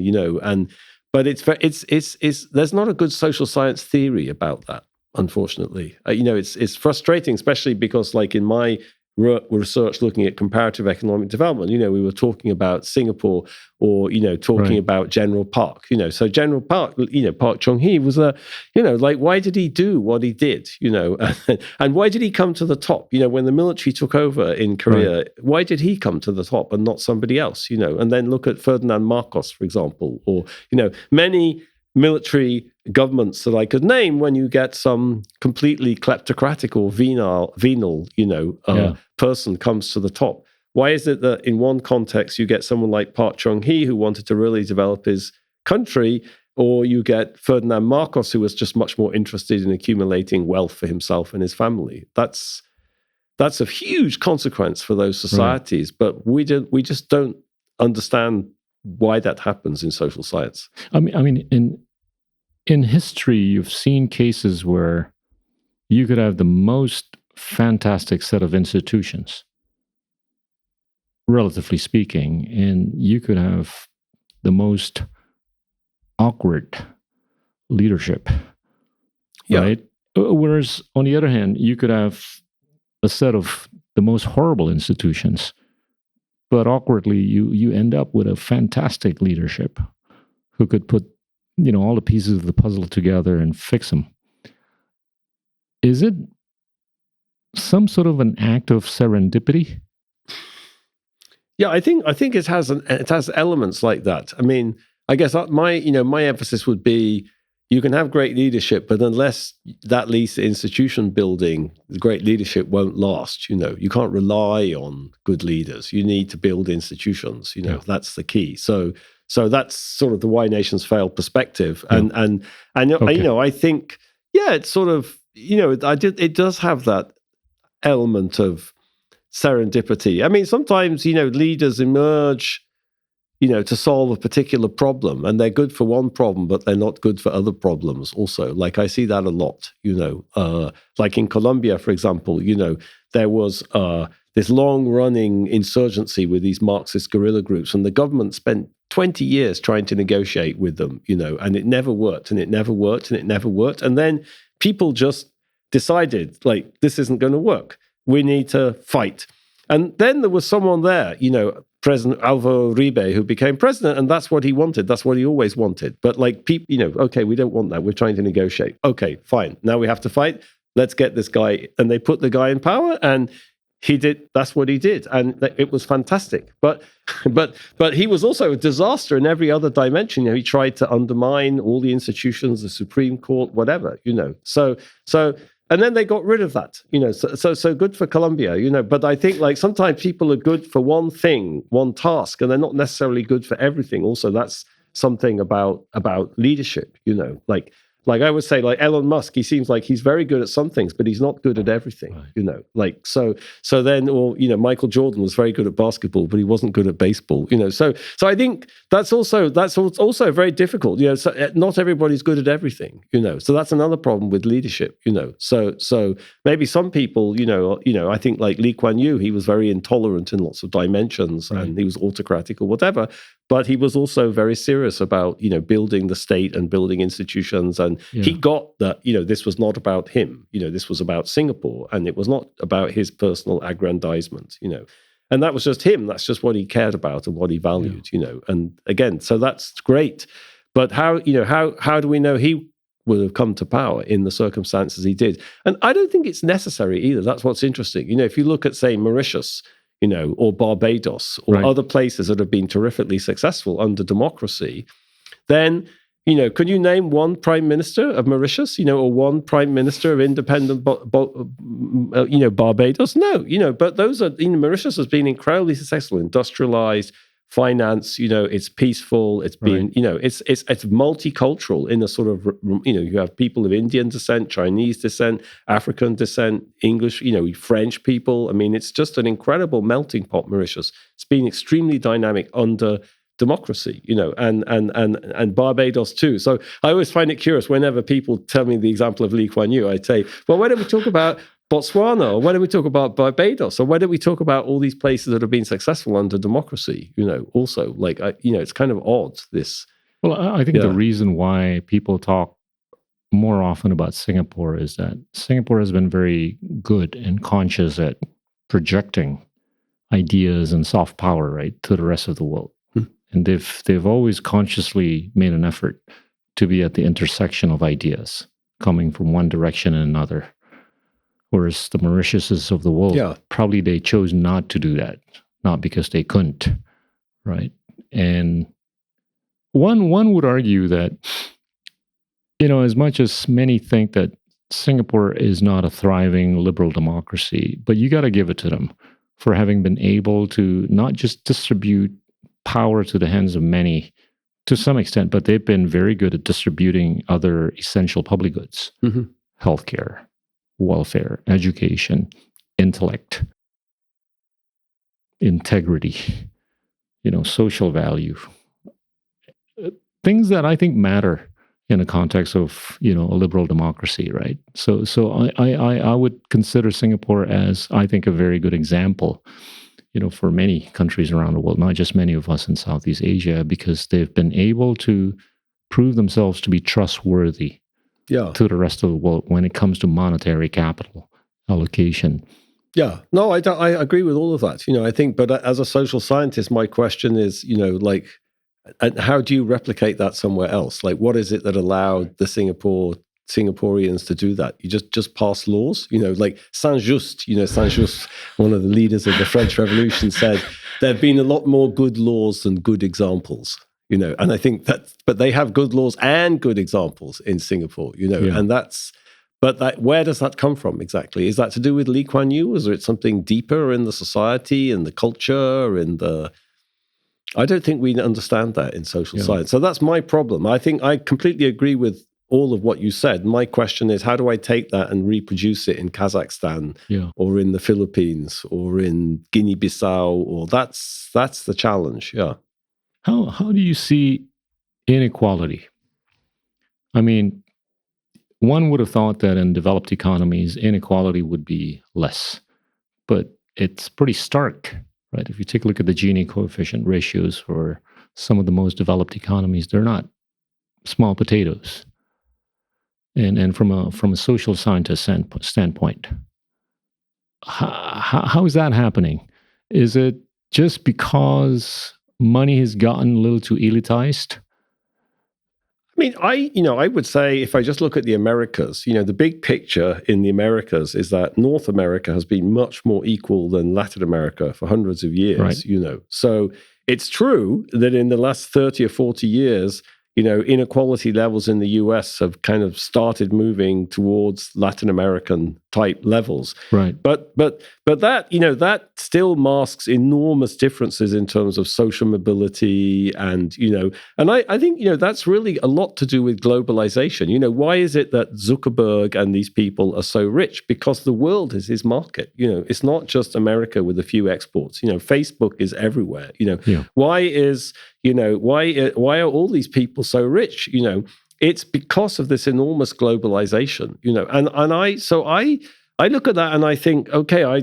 but it's there's not a good social science theory about that. Unfortunately, it's frustrating, especially because, in my research looking at comparative economic development, we were talking about Singapore or, talking about General Park, so General Park, Park Chung-hee was why did he do what he did, and why did he come to the top, when the military took over in Korea, why did he come to the top and not somebody else, and then look at Ferdinand Marcos, for example, or, many military governments that I could name when you get some completely kleptocratic or venal, person comes to the top. Why is it that in one context you get someone like Park Chung-hee who wanted to really develop his country, or you get Ferdinand Marcos who was just much more interested in accumulating wealth for himself and his family? That's a huge consequence for those societies, but we just don't understand why that happens in social science. I mean, in history, you've seen cases where you could have the most fantastic set of institutions, relatively speaking, and you could have the most awkward leadership, right? Whereas, on the other hand, you could have a set of the most horrible institutions, but awkwardly, you end up with a fantastic leadership who could put, all the pieces of the puzzle together and fix them. Is it some sort of an act of serendipity? Yeah, I think it has elements like that. I mean, I guess my emphasis would be, you can have great leadership, but unless that leads to institution building, the great leadership won't last. You can't rely on good leaders. You need to build institutions. That's the key. So So that's sort of the why nations fail perspective. And Okay. you know, I think, yeah, it's sort of, you know, it does have that element of serendipity. I mean, sometimes, you know, leaders emerge, you know, to solve a particular problem, and they're good for one problem, but they're not good for other problems also. Like, I see that a lot, you know, like in Colombia, for example, you know, there was this long-running insurgency with these Marxist guerrilla groups, and the government spent 20 years trying to negotiate with them, you know, and it never worked, and it never worked, and it never worked. And then people just decided, like, this isn't going to work. We need to fight. And then there was someone there, you know, President Alvaro Uribe, who became president, and that's what he wanted. That's what he always wanted. But like, people, you know, okay, we don't want that. We're trying to negotiate. Okay, fine. Now we have to fight. Let's get this guy. And they put the guy in power, and he did. That's what he did, and it was fantastic. But he was also a disaster in every other dimension. You know, he tried to undermine all the institutions, the Supreme Court, whatever. You know, so. And then they got rid of that, you know, so good for Colombia, you know. But I think, like, sometimes people are good for one thing, one task, and they're not necessarily good for everything. Also, that's something about leadership, you know. Like I would say, like Elon Musk, he seems like he's very good at some things, but he's not good at everything, Right. you know. Like so then, or you know, Michael Jordan was very good at basketball, but he wasn't good at baseball, you know. So I think that's also very difficult, you know. So not everybody's good at everything, you know. So that's another problem with leadership, you know. So maybe some people, you know, I think like Lee Kuan Yew, he was very intolerant in lots of dimensions, Right. and he was autocratic or whatever. But he was also very serious about, you know, building the state and building institutions. And he got that, you know, this was not about him. You know, this was about Singapore, and it was not about his personal aggrandizement, you know. And that was just him. That's just what he cared about and what he valued, you know. And again, so that's great. But how do we know he would have come to power in the circumstances he did? And I don't think it's necessary either. That's what's interesting. You know, if you look at, say, Mauritius, you know, or Barbados, or Right. other places that have been terrifically successful under democracy, then, you know, can you name one prime minister of Mauritius, you know, or one prime minister of independent, you know, Barbados? No, you know, but those are, you know, Mauritius has been incredibly successful, industrialized, finance, you know, it's peaceful, it's been, Right. you know, it's multicultural in a sort of, you know, you have people of Indian descent, Chinese descent, African descent, English, you know, French people. I mean, it's just an incredible melting pot, Mauritius. It's been extremely dynamic under democracy, you know, and Barbados too. So I always find it curious whenever people tell me the example of Lee Kuan Yew, I say, well, why don't we talk about Botswana, or why don't we talk about Barbados, or why don't we talk about all these places that have been successful under democracy? You know, also, like, you know, it's kind of odd, this. Well, I think the Yeah. reason why people talk more often about Singapore is that Singapore has been very good and conscious at projecting ideas and soft power, right, to the rest of the world. And they've always consciously made an effort to be at the intersection of ideas coming from one direction and another. Whereas the Mauritiuses of the world, Yeah. probably they chose not to do that, not because they couldn't, right? And one would argue that, you know, as much as many think that Singapore is not a thriving liberal democracy, but you got to give it to them for having been able to not just distribute power to the hands of many to some extent, but they've been very good at distributing other essential public goods, Mhm. healthcare, welfare, education, intellect, integrity, you know, social value, things that I think matter in the context of, you know, a liberal democracy, right? So I would consider Singapore as, I think, a very good example, you know, for many countries around the world, not just many of us in Southeast Asia, because they've been able to prove themselves to be trustworthy Yeah. to the rest of the world when it comes to monetary capital allocation. Yeah, no, I agree with all of that. You know, I think, but as a social scientist, my question is, you know, like, and how do you replicate that somewhere else? Like, what is it that allowed the Singaporeans to do that? You just pass laws, you know, like Saint-Just, you know, Saint-Just, one of the leaders of the French Revolution, said there have been a lot more good laws than good examples. You know, and I think that, but they have good laws and good examples in Singapore, you know, Yeah. and where does that come from exactly? Is that to do with Lee Kuan Yew? Is it something deeper in the society and the culture and the, I don't think we understand that in social Yeah. science. So that's my problem. I think I completely agree with all of what you said. My question is, how do I take that and reproduce it in Kazakhstan Yeah. or in the Philippines or in Guinea-Bissau? Or that's the challenge. Yeah. How do you see inequality? I mean, one would have thought that in developed economies, inequality would be less, but it's pretty stark, right? If you take a look at the Gini coefficient ratios for some of the most developed economies, they're not small potatoes. And from a social scientist standpoint, how is that happening? Is it just because money has gotten a little too elitized? I mean, I would say if I just look at the Americas, the big picture in the Americas is that North America has been much more equal than Latin America for hundreds of years, Right. So it's true that in the last 30 or 40 years, inequality levels in the US have kind of started moving towards Latin American type levels. Right. But that, that still masks enormous differences in terms of social mobility and, and I think, that's really a lot to do with globalization. Why is it that Zuckerberg and these people are so rich? Because the world is his market. It's not just America with a few exports. Facebook is everywhere. Yeah. Why are all these people so rich? It's because of this enormous globalization. I look at that and I think, okay, I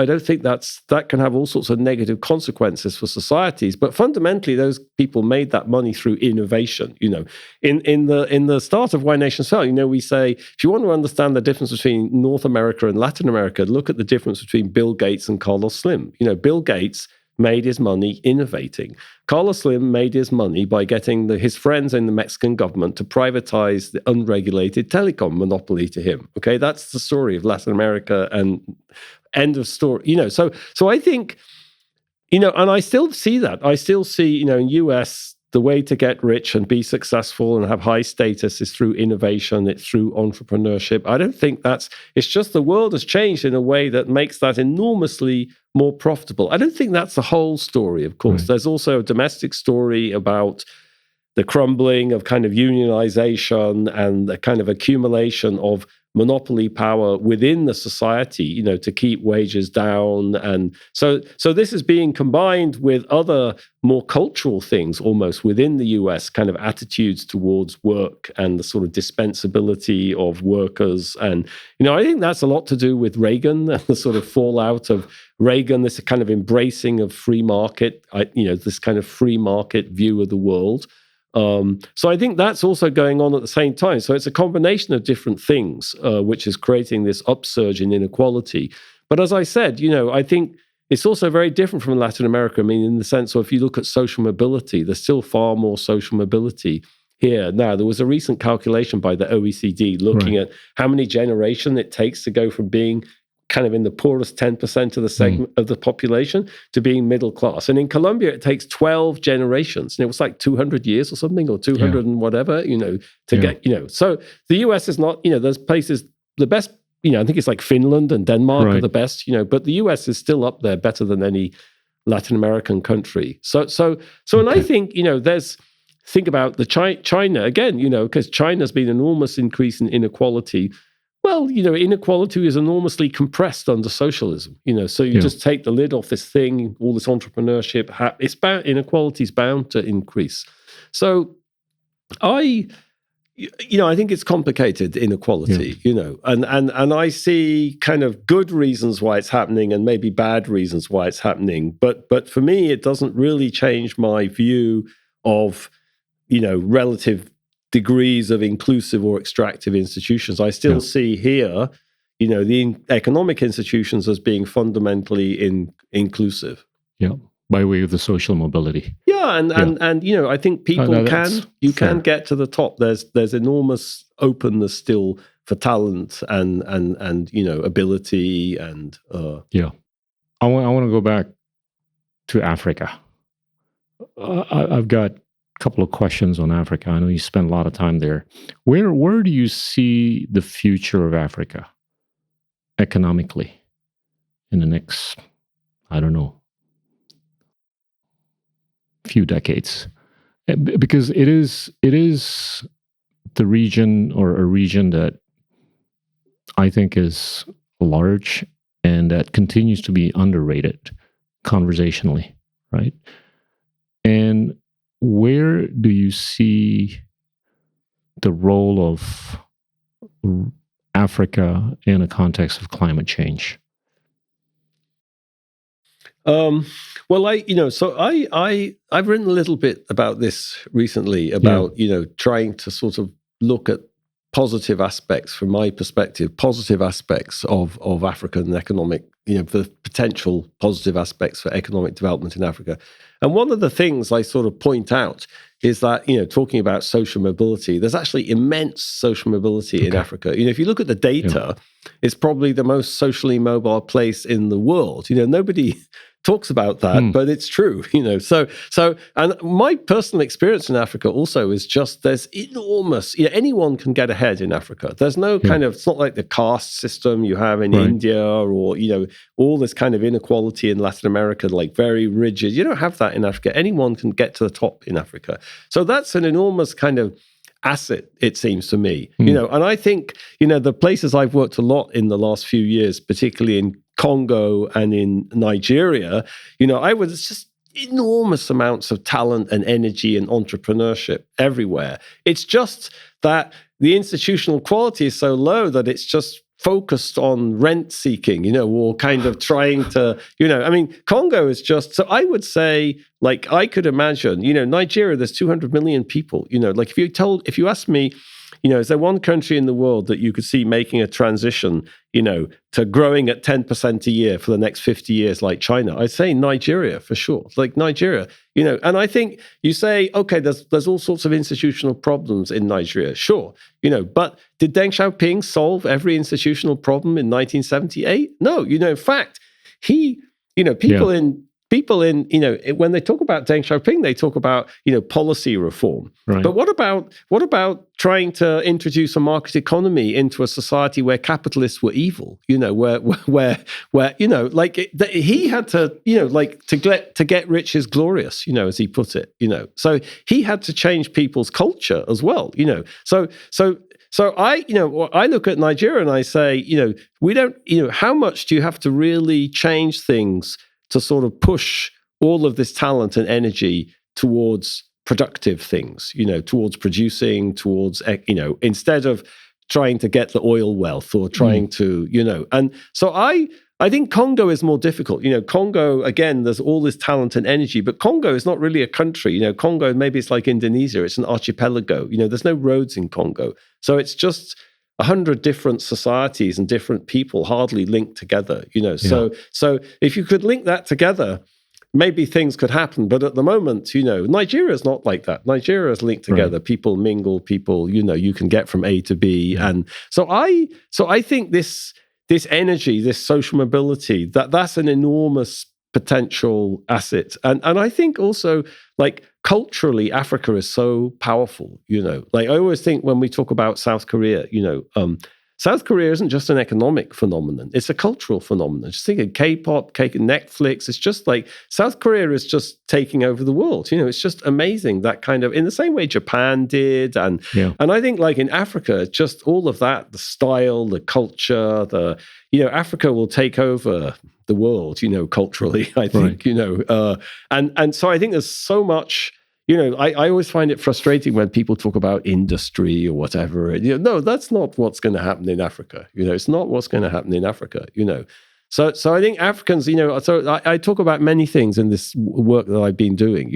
don't think that can have all sorts of negative consequences for societies. But fundamentally, those people made that money through innovation. In the start of Why Nations Fail, we say if you want to understand the difference between North America and Latin America, look at the difference between Bill Gates and Carlos Slim. Bill Gates made his money innovating. Carlos Slim made his money by getting his friends in the Mexican government to privatize the unregulated telecom monopoly to him. Okay, that's the story of Latin America, and end of story. So I think, and I still see that. I still see, in US, the way to get rich and be successful and have high status is through innovation. It's through entrepreneurship. I don't think it's just the world has changed in a way that makes that enormously more profitable. I don't think that's the whole story, of course. Right. There's also a domestic story about the crumbling of kind of unionization and the kind of accumulation of monopoly power within the society, to keep wages down. And so this is being combined with other more cultural things almost within the US, kind of attitudes towards work and the sort of dispensability of workers. And, I think that's a lot to do with Reagan and the sort of fallout of Reagan, this kind of embracing of free market, this kind of free market view of the world. So I think that's also going on at the same time. So it's a combination of different things, which is creating this upsurge in inequality. But as I said, I think it's also very different from Latin America. I mean, in the sense of if you look at social mobility, there's still far more social mobility here. Now, there was a recent calculation by the OECD looking at how many generations it takes to go from being kind of in the poorest 10% of the segment of the population to being middle class. And in Colombia, it takes 12 generations. And it was like 200 years or something, or 200 and whatever, to get, So the US is not, there's places, the best, I think it's like Finland and Denmark are the best, but the US is still up there better than any Latin American country. And I think, think about the China again, because China's been an enormous increase in inequality. Well, inequality is enormously compressed under socialism. So you just take the lid off this thing, all this entrepreneurship. Inequality is bound to increase. So, I think it's complicated inequality. And I see kind of good reasons why it's happening and maybe bad reasons why it's happening. But for me, it doesn't really change my view of relative degrees of inclusive or extractive institutions. I still see here, the economic institutions as being fundamentally inclusive. Yeah, by way of the social mobility. Yeah, and I think people can get to the top. There's enormous openness still for talent and ability and I want to go back to Africa. I've got couple of questions on Africa. I know you spend a lot of time there. Where do you see the future of Africa economically in the next, I don't know, few decades. Because it is the region, or a region that I think is large and that continues to be underrated conversationally, right? And where do you see the role of Africa in a context of climate change? Well, I've written a little bit about this recently about, trying to sort of look at positive aspects, from my perspective, positive aspects of African economic, the potential positive aspects for economic development in Africa. And one of the things I sort of point out is that, talking about social mobility, there's actually immense social mobility in Africa. If you look at the data, it's probably the most socially mobile place in the world. Nobody talks about that, but it's true, So, and my personal experience in Africa also is just there's enormous, anyone can get ahead in Africa. There's no kind of, it's not like the caste system you have in India or, all this kind of inequality in Latin America, like very rigid. You don't have that in Africa. Anyone can get to the top in Africa. So that's an enormous kind of asset, it seems to me, and I think, the places I've worked a lot in the last few years, particularly in Congo and in Nigeria, it's just enormous amounts of talent and energy and entrepreneurship everywhere. It's just that the institutional quality is so low that it's just focused on rent seeking, or kind of trying to, Congo is just, so I would say, like, I could imagine, Nigeria, there's 200 million people, like if you asked me, is there one country in the world that you could see making a transition, to growing at 10% a year for the next 50 years like China? I'd say Nigeria for sure. Like Nigeria, and I think you say, okay, there's all sorts of institutional problems in Nigeria, sure, but did Deng Xiaoping solve every institutional problem in 1978? No, in fact, he, people in, when they talk about Deng Xiaoping, they talk about, policy reform. Right. But what about trying to introduce a market economy into a society where capitalists were evil? Where he had to, to get rich is glorious, as he put it, So he had to change people's culture as well, So I look at Nigeria and I say, we don't, how much do you have to really change things to sort of push all of this talent and energy towards productive things, towards producing, towards, instead of trying to get the oil wealth or trying to, and so I think Congo is more difficult. Congo, again, there's all this talent and energy, but Congo is not really a country. Congo, maybe it's like Indonesia, it's an archipelago. There's no roads in Congo. So it's just 100 different societies and different people hardly linked together, So if you could link that together, maybe things could happen. But at the moment, Nigeria is not like that. Nigeria is linked together. Right. People mingle, people, you can get from A to B. And so I think this energy, this social mobility, that's an enormous potential asset. And I think also, like, culturally, Africa is so powerful, Like, I always think when we talk about South Korea, South Korea isn't just an economic phenomenon. It's a cultural phenomenon. Just think of K-pop, Netflix. It's just like South Korea is just taking over the world. It's just amazing, that kind of, in the same way Japan did. And I think, like, in Africa, just all of that, the style, the culture, Africa will take over the world, culturally, I think, and so I think there's so much, I always find it frustrating when people talk about industry or whatever. No, that's not what's going to happen in Africa. It's not what's going to happen in Africa, So I think Africans, so I talk about many things in this work that I've been doing,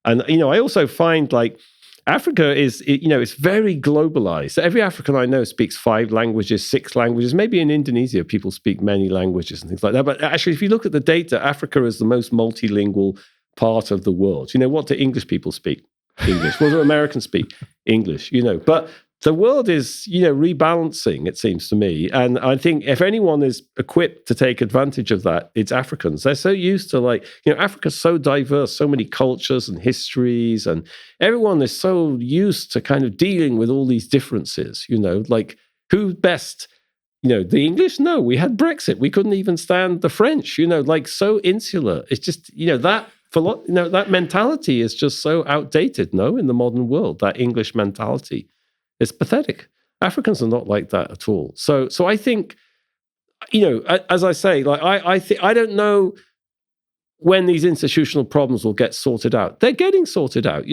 and, I also find, like, Africa is, it's very globalized. So every African I know speaks 5 languages, 6 languages. Maybe in Indonesia, people speak many languages and things like that. But actually, if you look at the data, Africa is the most multilingual part of the world. What do English people speak? English. What do Americans speak? English, But the world is, rebalancing, it seems to me. And I think if anyone is equipped to take advantage of that, it's Africans. They're so used to, like, Africa's so diverse, so many cultures and histories, and everyone is so used to kind of dealing with all these differences, like, who best? The English? No, we had Brexit. We couldn't even stand the French, like, so insular. It's just, that that mentality is just so outdated, no, in the modern world, that English mentality. It's pathetic. Africans are not like that at all. So I think, as I say, like I don't know when these institutional problems will get sorted out. They're getting sorted out.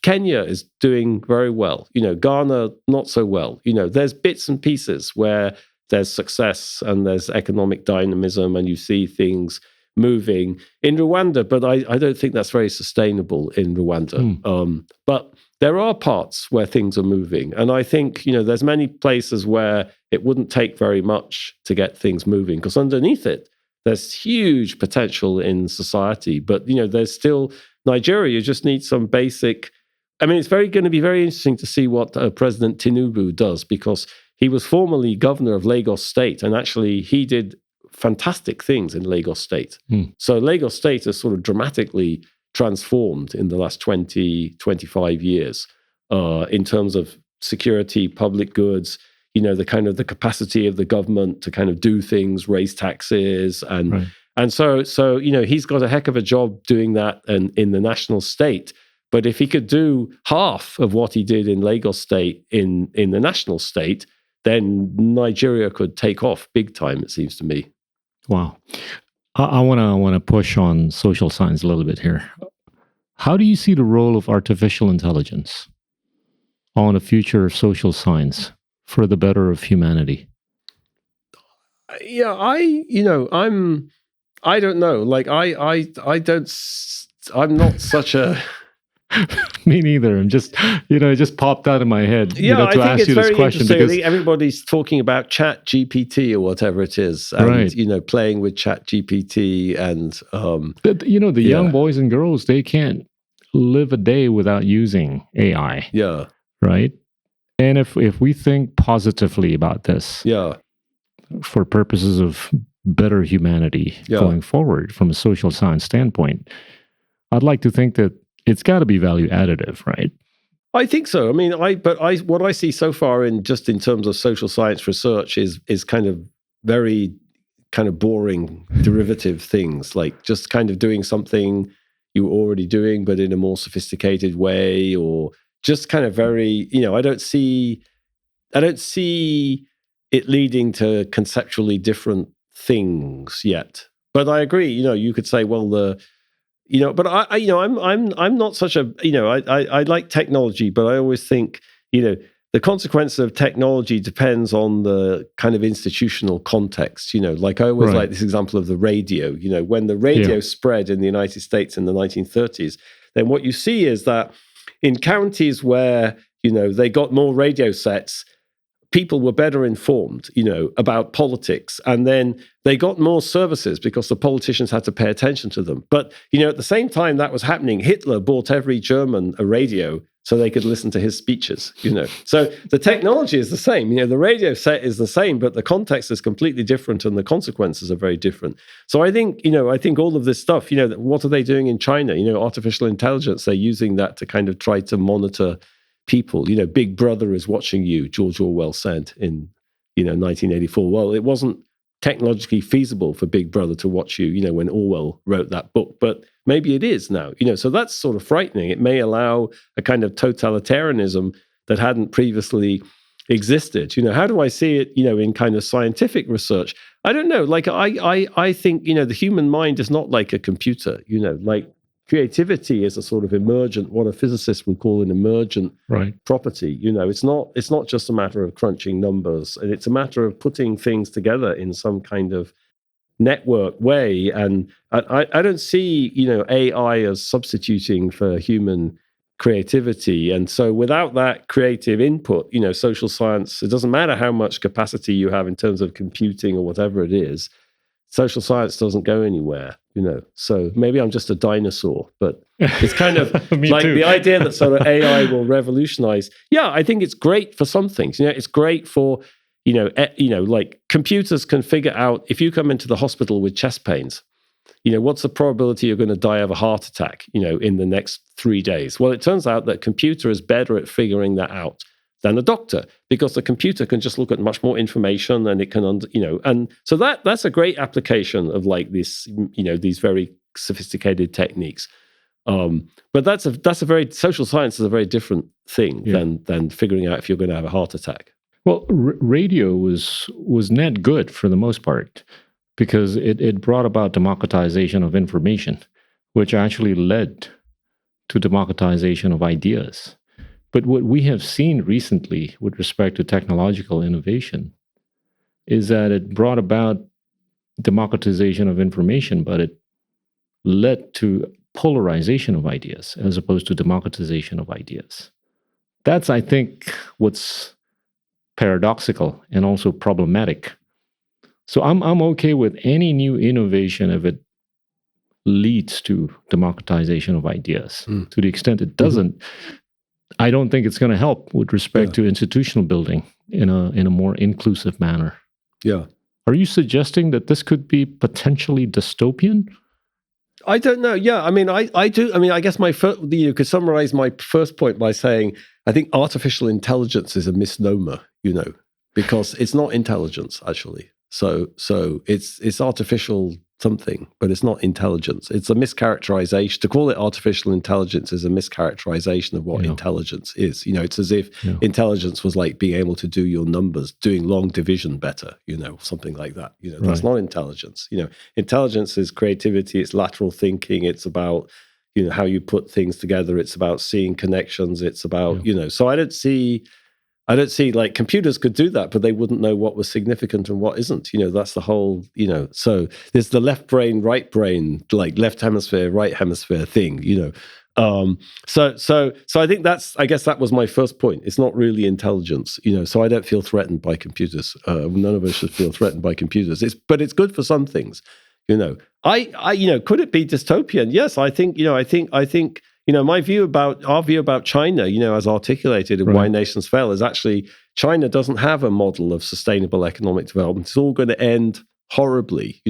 Kenya is doing very well. Ghana, not so well. There's bits and pieces where there's success and there's economic dynamism and you see things moving in Rwanda, but I don't think that's very sustainable in Rwanda. But there are parts where things are moving. And I think, there's many places where it wouldn't take very much to get things moving, because underneath it, there's huge potential in society. But, there's still Nigeria. You just need some basic. I mean, it's going to be very interesting to see what President Tinubu does, because he was formerly governor of Lagos State, and actually he did fantastic things in Lagos State. So Lagos State has sort of dramatically transformed in the last 20, 25 years in terms of security, public goods, the capacity of the government to kind of do things, raise taxes. And so he's got a heck of a job doing that in the national state. But if he could do half of what he did in Lagos State in the national state, then Nigeria could take off big time, it seems to me. Wow. I want to push on social science a little bit here. How do you see the role of artificial intelligence on the future of social science for the better of humanity? Yeah, I don't know. Like I'm not such a. Me neither. I'm just, it just popped out of my head. Yeah, to ask you this question, because I think everybody's talking about Chat GPT or whatever it is, and playing with Chat GPT, and the young boys and girls, they can't live a day without using AI. Yeah. Right. And if we think positively about this, for purposes of better humanity going forward from a social science standpoint, I'd like to think that it's got to be value additive, right? I think so. I mean, what I see so far in terms of social science research is kind of very kind of boring derivative things, like just kind of doing something you were already doing, but in a more sophisticated way, or just kind of very, I don't see it leading to conceptually different things yet. But I agree, you could say, well, but I'm not such a, I like technology, but I always think, the consequence of technology depends on the kind of institutional context. Like I always like this example of the radio. When the radio spread in the United States in the 1930s, then what you see is that in counties where, they got more radio sets, people were better informed, about politics. And then they got more services because the politicians had to pay attention to them. But, at the same time that was happening, Hitler bought every German a radio so they could listen to his speeches, So the technology is the same. The radio set is the same, but the context is completely different and the consequences are very different. So I think, all of this stuff, what are they doing in China? Artificial intelligence, they're using that to kind of try to monitor people. Big Brother is watching you, George Orwell said in 1984. Well, it wasn't technologically feasible for Big Brother to watch you, when Orwell wrote that book, but maybe it is now. So that's sort of frightening. It may allow a kind of totalitarianism that hadn't previously existed. How do I see it, in kind of scientific research? I don't know. Like I think, the human mind is not like a computer, like creativity is a sort of emergent, what a physicist would call an emergent property. It's not just a matter of crunching numbers, and it's a matter of putting things together in some kind of network way. And I don't see, AI as substituting for human creativity. And so without that creative input, social science, it doesn't matter how much capacity you have in terms of computing or whatever it is, social science doesn't go anywhere, So maybe I'm just a dinosaur, but it's kind of like the idea that sort of AI will revolutionize. Yeah, I think it's great for some things. It's great for, like computers can figure out if you come into the hospital with chest pains, what's the probability you're going to die of a heart attack, in the next 3 days? Well, it turns out that computer is better at figuring that out than a doctor, because the computer can just look at much more information and it can, and so that's a great application of like this, these very sophisticated techniques. But that's a very social science is a very different thing than figuring out if you're going to have a heart attack. Well, radio was net good for the most part because it brought about democratization of information, which actually led to democratization of ideas. But what we have seen recently with respect to technological innovation is that it brought about democratization of information, but it led to polarization of ideas as opposed to democratization of ideas. That's, I think, what's paradoxical and also problematic. So I'm okay with any new innovation if it leads to democratization of ideas. To the extent it doesn't, I don't think it's going to help with respect to institutional building in a more inclusive manner. Yeah. Are you suggesting that this could be potentially dystopian? I don't know. Yeah, I mean, I do. I mean, I guess you could summarize my first point by saying I think artificial intelligence is a misnomer, because it's not intelligence actually. So it's artificial something, but it's not intelligence. It's a mischaracterization. To call it artificial intelligence is a mischaracterization of what intelligence is. It's as if intelligence was like being able to do your numbers, doing long division better, something like that. That's not intelligence. Intelligence is creativity, it's lateral thinking, it's about, how you put things together, it's about seeing connections, it's about, so I don't see like computers could do that, but they wouldn't know what was significant and what isn't. That's the whole, so there's the left brain, right brain, like left hemisphere, right hemisphere thing, So I think I guess that was my first point. It's not really intelligence, so I don't feel threatened by computers. None of us should feel threatened by computers. But it's good for some things, could it be dystopian? Yes, I think, our view about China, as articulated in Why Nations Fail, is actually China doesn't have a model of sustainable economic development. It's all going to end horribly,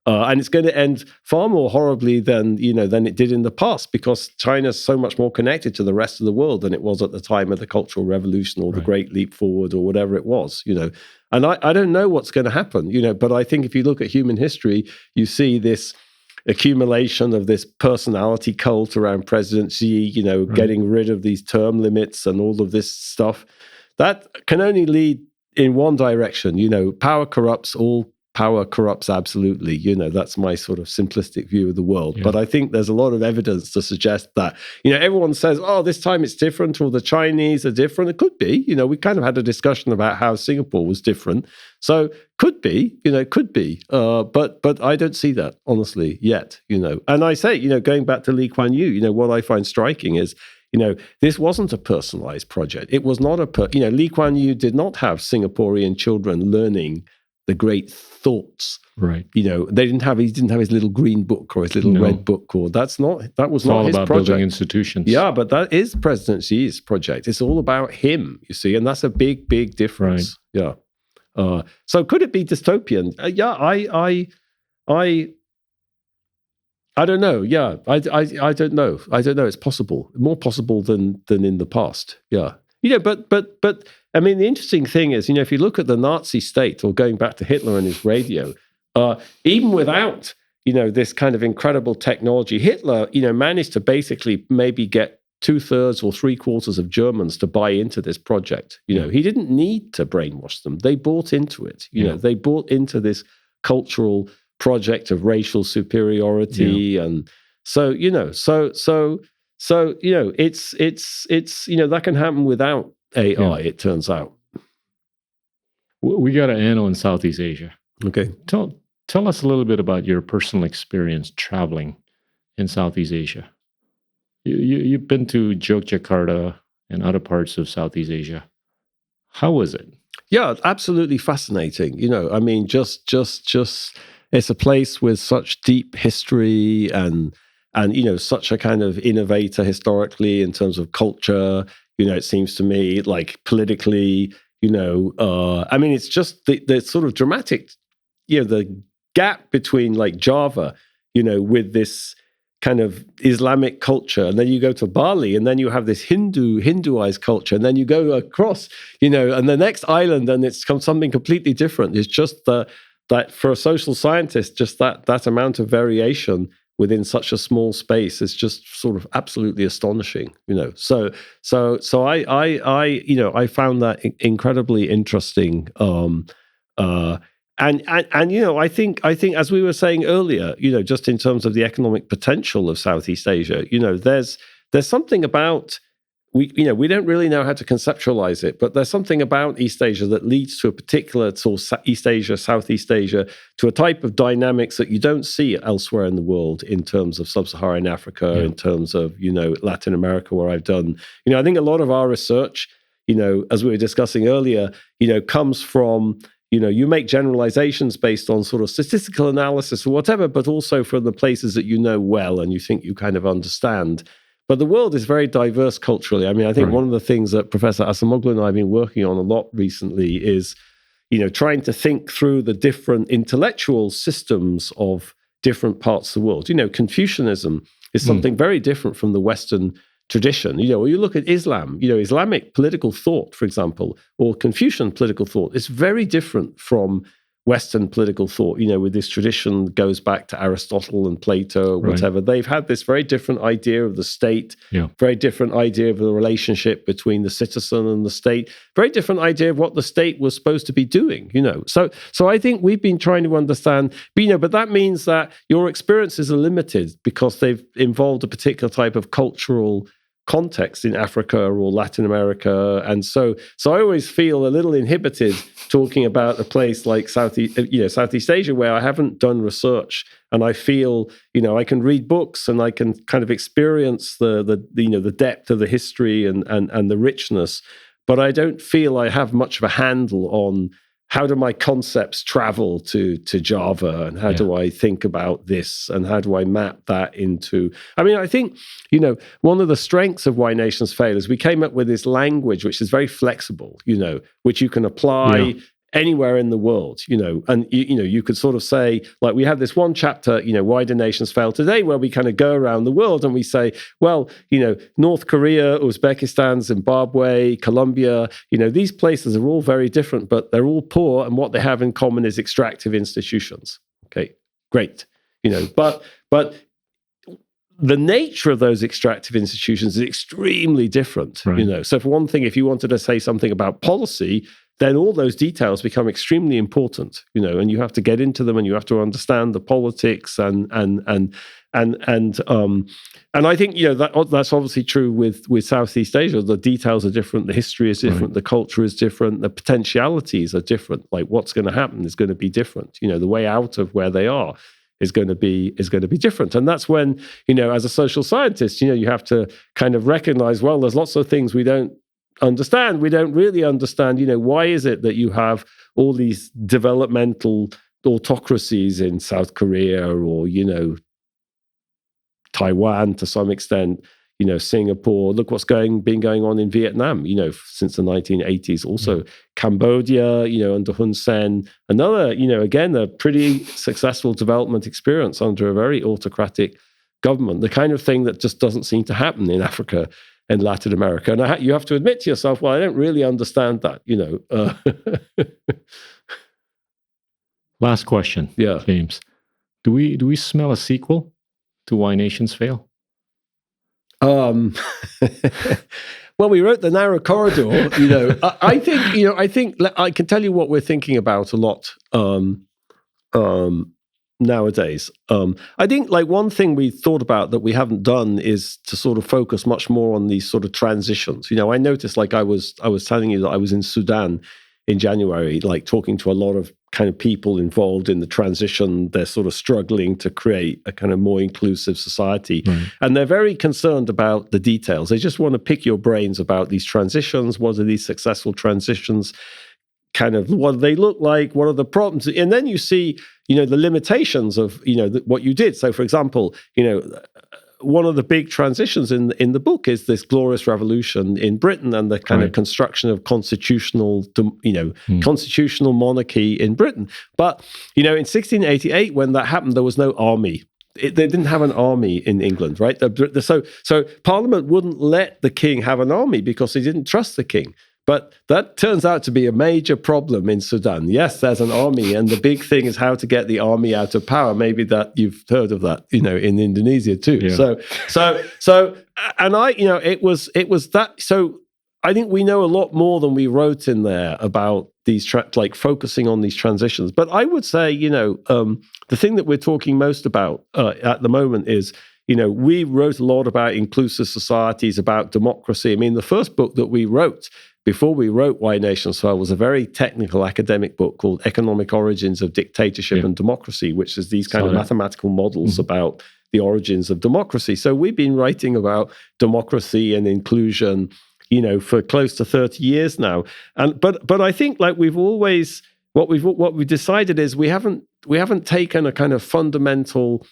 and it's going to end far more horribly than it did in the past, because China's so much more connected to the rest of the world than it was at the time of the Cultural Revolution or the Great Leap Forward or whatever it was, And I don't know what's going to happen, but I think if you look at human history, you see this accumulation of this personality cult around President Xi, getting rid of these term limits and all of this stuff. That can only lead in one direction. Power corrupts, all power corrupts absolutely. That's my sort of simplistic view of the world. But I think there's a lot of evidence to suggest that, everyone says, oh, this time it's different, or the Chinese are different. It could be, we kind of had a discussion about how Singapore was different. So could be, could be. But I don't see that, honestly, yet, And I say, going back to Lee Kuan Yew, what I find striking is, this wasn't a personalized project. It was not Lee Kuan Yew did not have Singaporean children learning the great thoughts. Right. He didn't have his little green book or his little red book, or that was not his project. It's all about building institutions. Yeah, but that is President Xi's project. It's all about him, you see, and that's a big, big difference. Right. Yeah. So could it be dystopian? I don't know. Yeah, I don't know. I don't know. It's possible, more possible than in the past. Yeah. But I mean, the interesting thing is, if you look at the Nazi state, or going back to Hitler and his radio, even without, this kind of incredible technology, Hitler, managed to basically maybe get 2/3 or 3/4 of Germans to buy into this project. He didn't need to brainwash them. They bought into it. They bought into this cultural project of racial superiority. And so, it's that can happen without AI, it turns out. We got to end on Southeast Asia. Okay. Tell us a little bit about your personal experience traveling in Southeast Asia. You've been to Yogyakarta and other parts of Southeast Asia. How was it? Yeah, absolutely fascinating. I mean, just it's a place with such deep history and such a kind of innovator historically in terms of culture. It seems to me, like politically, I mean, it's just the sort of dramatic, the gap between like Java, with this kind of Islamic culture, and then you go to Bali, and then you have this Hinduized culture, and then you go across, and the next island, and it's something completely different. It's just that for a social scientist, just that amount of variation within such a small space is just sort of absolutely astonishing, So I found that incredibly interesting. And I think as we were saying earlier, just in terms of the economic potential of Southeast Asia, there's something about we don't really know how to conceptualize it, but there's something about East Asia that leads to a particular sort of East Asia, Southeast Asia, to a type of dynamics that you don't see elsewhere in the world in terms of sub-Saharan Africa, in terms of, Latin America, where I've done, I think a lot of our research, as we were discussing earlier, comes from, you make generalizations based on sort of statistical analysis or whatever, but also from the places that you know well and you think you kind of understand. But the world is very diverse culturally. I mean, I think one of the things that Professor Acemoglu and I have been working on a lot recently is, trying to think through the different intellectual systems of different parts of the world. Confucianism is something very different from the Western tradition. When you look at Islam, Islamic political thought, for example, or Confucian political thought, is very different from Western political thought, with this tradition goes back to Aristotle and Plato, whatever. They've had this very different idea of the state, very different idea of the relationship between the citizen and the state, very different idea of what the state was supposed to be doing, So I think we've been trying to understand, but that means that your experiences are limited because they've involved a particular type of cultural context in Africa or Latin America. And so I always feel a little inhibited talking about a place like Southeast Asia, where I haven't done research, and I feel, I can read books and I can kind of experience the depth of the history and the richness, but I don't feel I have much of a handle on how do my concepts travel to Java, and how do I think about this, and how do I map that into... I mean, I think, one of the strengths of Why Nations Fail is we came up with this language which is very flexible, which you can apply anywhere in the world, and you could sort of say, like, we have this one chapter, Why Do Nations Fail Today, where we kind of go around the world and we say, well, North Korea, Uzbekistan, Zimbabwe, Colombia, these places are all very different, but they're all poor, and what they have in common is extractive institutions. Okay, great, but the nature of those extractive institutions is extremely different, So for one thing, if you wanted to say something about policy, then all those details become extremely important, and you have to get into them, and you have to understand the politics, and I think that's obviously true with Southeast Asia. The details are different, the history is different, the culture is different, the potentialities are different. Like, what's going to happen is going to be different. The way out of where they are is going to be different, and that's when as a social scientist, you have to kind of recognize, well, there's lots of things we don't understand. We don't really understand, why is it that you have all these developmental autocracies in South Korea, or, Taiwan to some extent, Singapore. Look what's been going on in Vietnam, since the 1980s. Also, Cambodia, under Hun Sen, another, again, a pretty successful development experience under a very autocratic government. The kind of thing that just doesn't seem to happen in Africa and Latin America. And you have to admit to yourself, well, I don't really understand that, Last question, James. Do we smell a sequel to Why Nations Fail? Well, we wrote The Narrow Corridor. I think I can tell you what we're thinking about a lot nowadays. I think, like, one thing we thought about that we haven't done is to sort of focus much more on these sort of transitions. I noticed, like I was telling you, that I was in Sudan in January, like talking to a lot of kind of people involved in the transition. They're sort of struggling to create a kind of more inclusive society. And they're very concerned about the details. They just want to pick your brains about these transitions. What are these successful transitions? Kind of, what do they look like? What are the problems? And then you see, the limitations of, what you did. So, for example, one of the big transitions in the book is this glorious revolution in Britain and the kind of construction of constitutional monarchy in Britain. But, in 1688, when that happened, there was no army. They didn't have an army in England, right? So Parliament wouldn't let the king have an army because they didn't trust the king. But that turns out to be a major problem in Sudan. Yes, there's an army, and the big thing is how to get the army out of power. Maybe that you've heard of that, in Indonesia too. Yeah. So, and it was that. So I think we know a lot more than we wrote in there about these focusing on these transitions. But I would say, the thing that we're talking most about at the moment is, we wrote a lot about inclusive societies, about democracy. I mean, the first book that we wrote before we wrote Why Nations Fail was a very technical academic book called Economic Origins of Dictatorship and Democracy, which is these kind of mathematical models about the origins of democracy. So we've been writing about democracy and inclusion, for close to 30 years now. But I think we've always, what we've decided is we haven't taken a kind of fundamental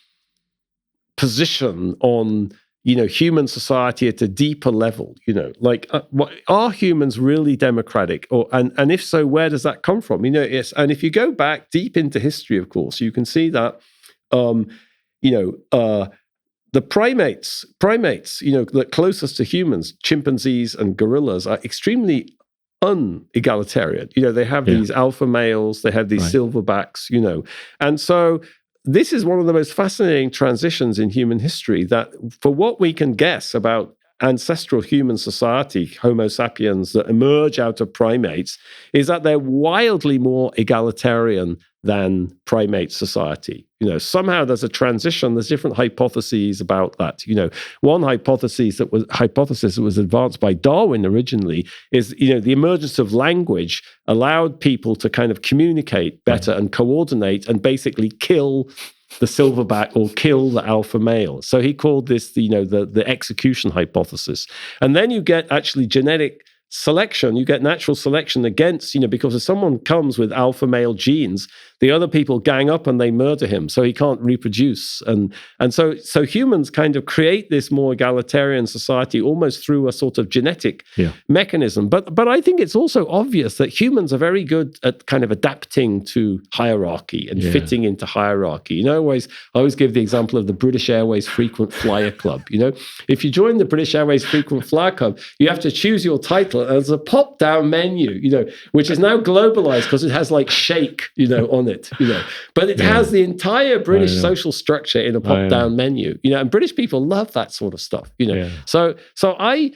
position on human society at a deeper level. Are humans really democratic, and if so, where does that come from? And if you go back deep into history, of course, you can see that the primates, the closest to humans, chimpanzees and gorillas, are extremely unegalitarian. They have these alpha males, they have these silverbacks, and so this is one of the most fascinating transitions in human history, that for what we can guess about ancestral human society, Homo sapiens, that emerge out of primates, is that they're wildly more egalitarian than primate society. Somehow there's a transition. There's different hypotheses about that. One hypothesis that was advanced by Darwin originally is, the emergence of language allowed people to kind of communicate better and coordinate and basically kill the silverback or kill the alpha male. So he called this the execution hypothesis. And then you get actually genetic selection, you get natural selection against, because if someone comes with alpha male genes, the other people gang up and they murder him, so he can't reproduce. And so humans kind of create this more egalitarian society almost through a sort of genetic mechanism. But I think it's also obvious that humans are very good at kind of adapting to hierarchy and fitting into hierarchy. I always give the example of the British Airways Frequent Flyer Club. If you join the British Airways Frequent Flyer Club, you have to choose your title. There's a pop-down menu, which is now globalized because it has shake, on it, but it has the entire British social structure in a pop-down menu, and British people love that sort of stuff, So I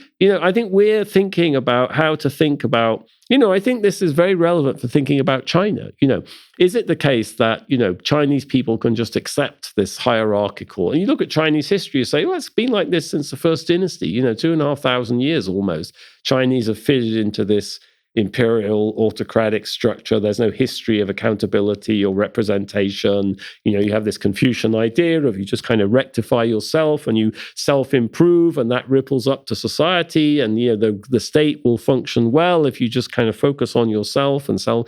think we're thinking about how to think about, I think this is very relevant for thinking about China. Is it the case that, Chinese people can just accept this hierarchical? And you look at Chinese history, you say, well, it's been like this since the first dynasty, 2,500 years almost. Chinese have fitted into this imperial autocratic structure. There's no history of accountability or representation. You have this Confucian idea of you just kind of rectify yourself and you self-improve, and that ripples up to society, and the state will function well if you just kind of focus on yourself and So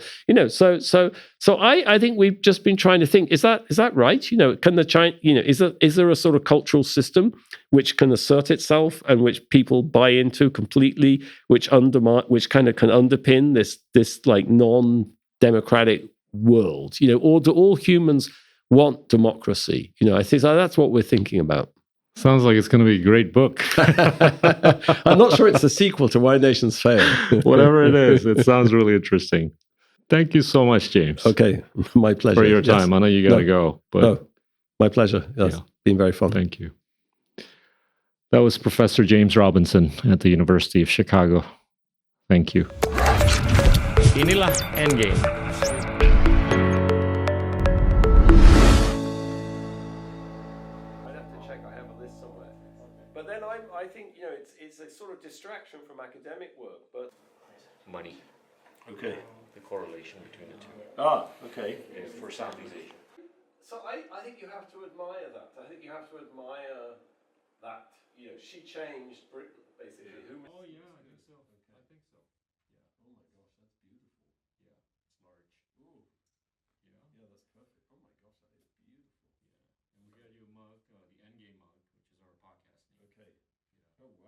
I think we've just been trying to think, is that right? Can the China, is there a sort of cultural system which can assert itself and which people buy into completely, which kind of can underpin this non-democratic world? Or do all humans want democracy? I think that's what we're thinking about. Sounds like it's going to be a great book. I'm not sure it's the sequel to Why Nations Fail. Whatever it is, it sounds really interesting. Thank you so much, James. Okay, my pleasure. For your time. I know you got to go. But my pleasure. It's been very fun. Thank you. That was Professor James Robinson at the University of Chicago. Thank you. Inilah Endgame. I'd have to check. I have a list somewhere. But then I think it's a sort of distraction from academic work. But Money. Okay. The correlation between the two. Okay. For Southeast Asia. So I think you have to admire that. I think you have to admire that. She changed Britain, basically. Oh, yeah, I think so. I think so. Yeah. Oh, my gosh, that's beautiful. Yeah, it's large. Ooh. Yeah, that's perfect. Oh, my gosh, that is beautiful. Yeah. And we got you a mug, the Endgame mug, which is our podcast name. Okay. Yeah. Oh, wow.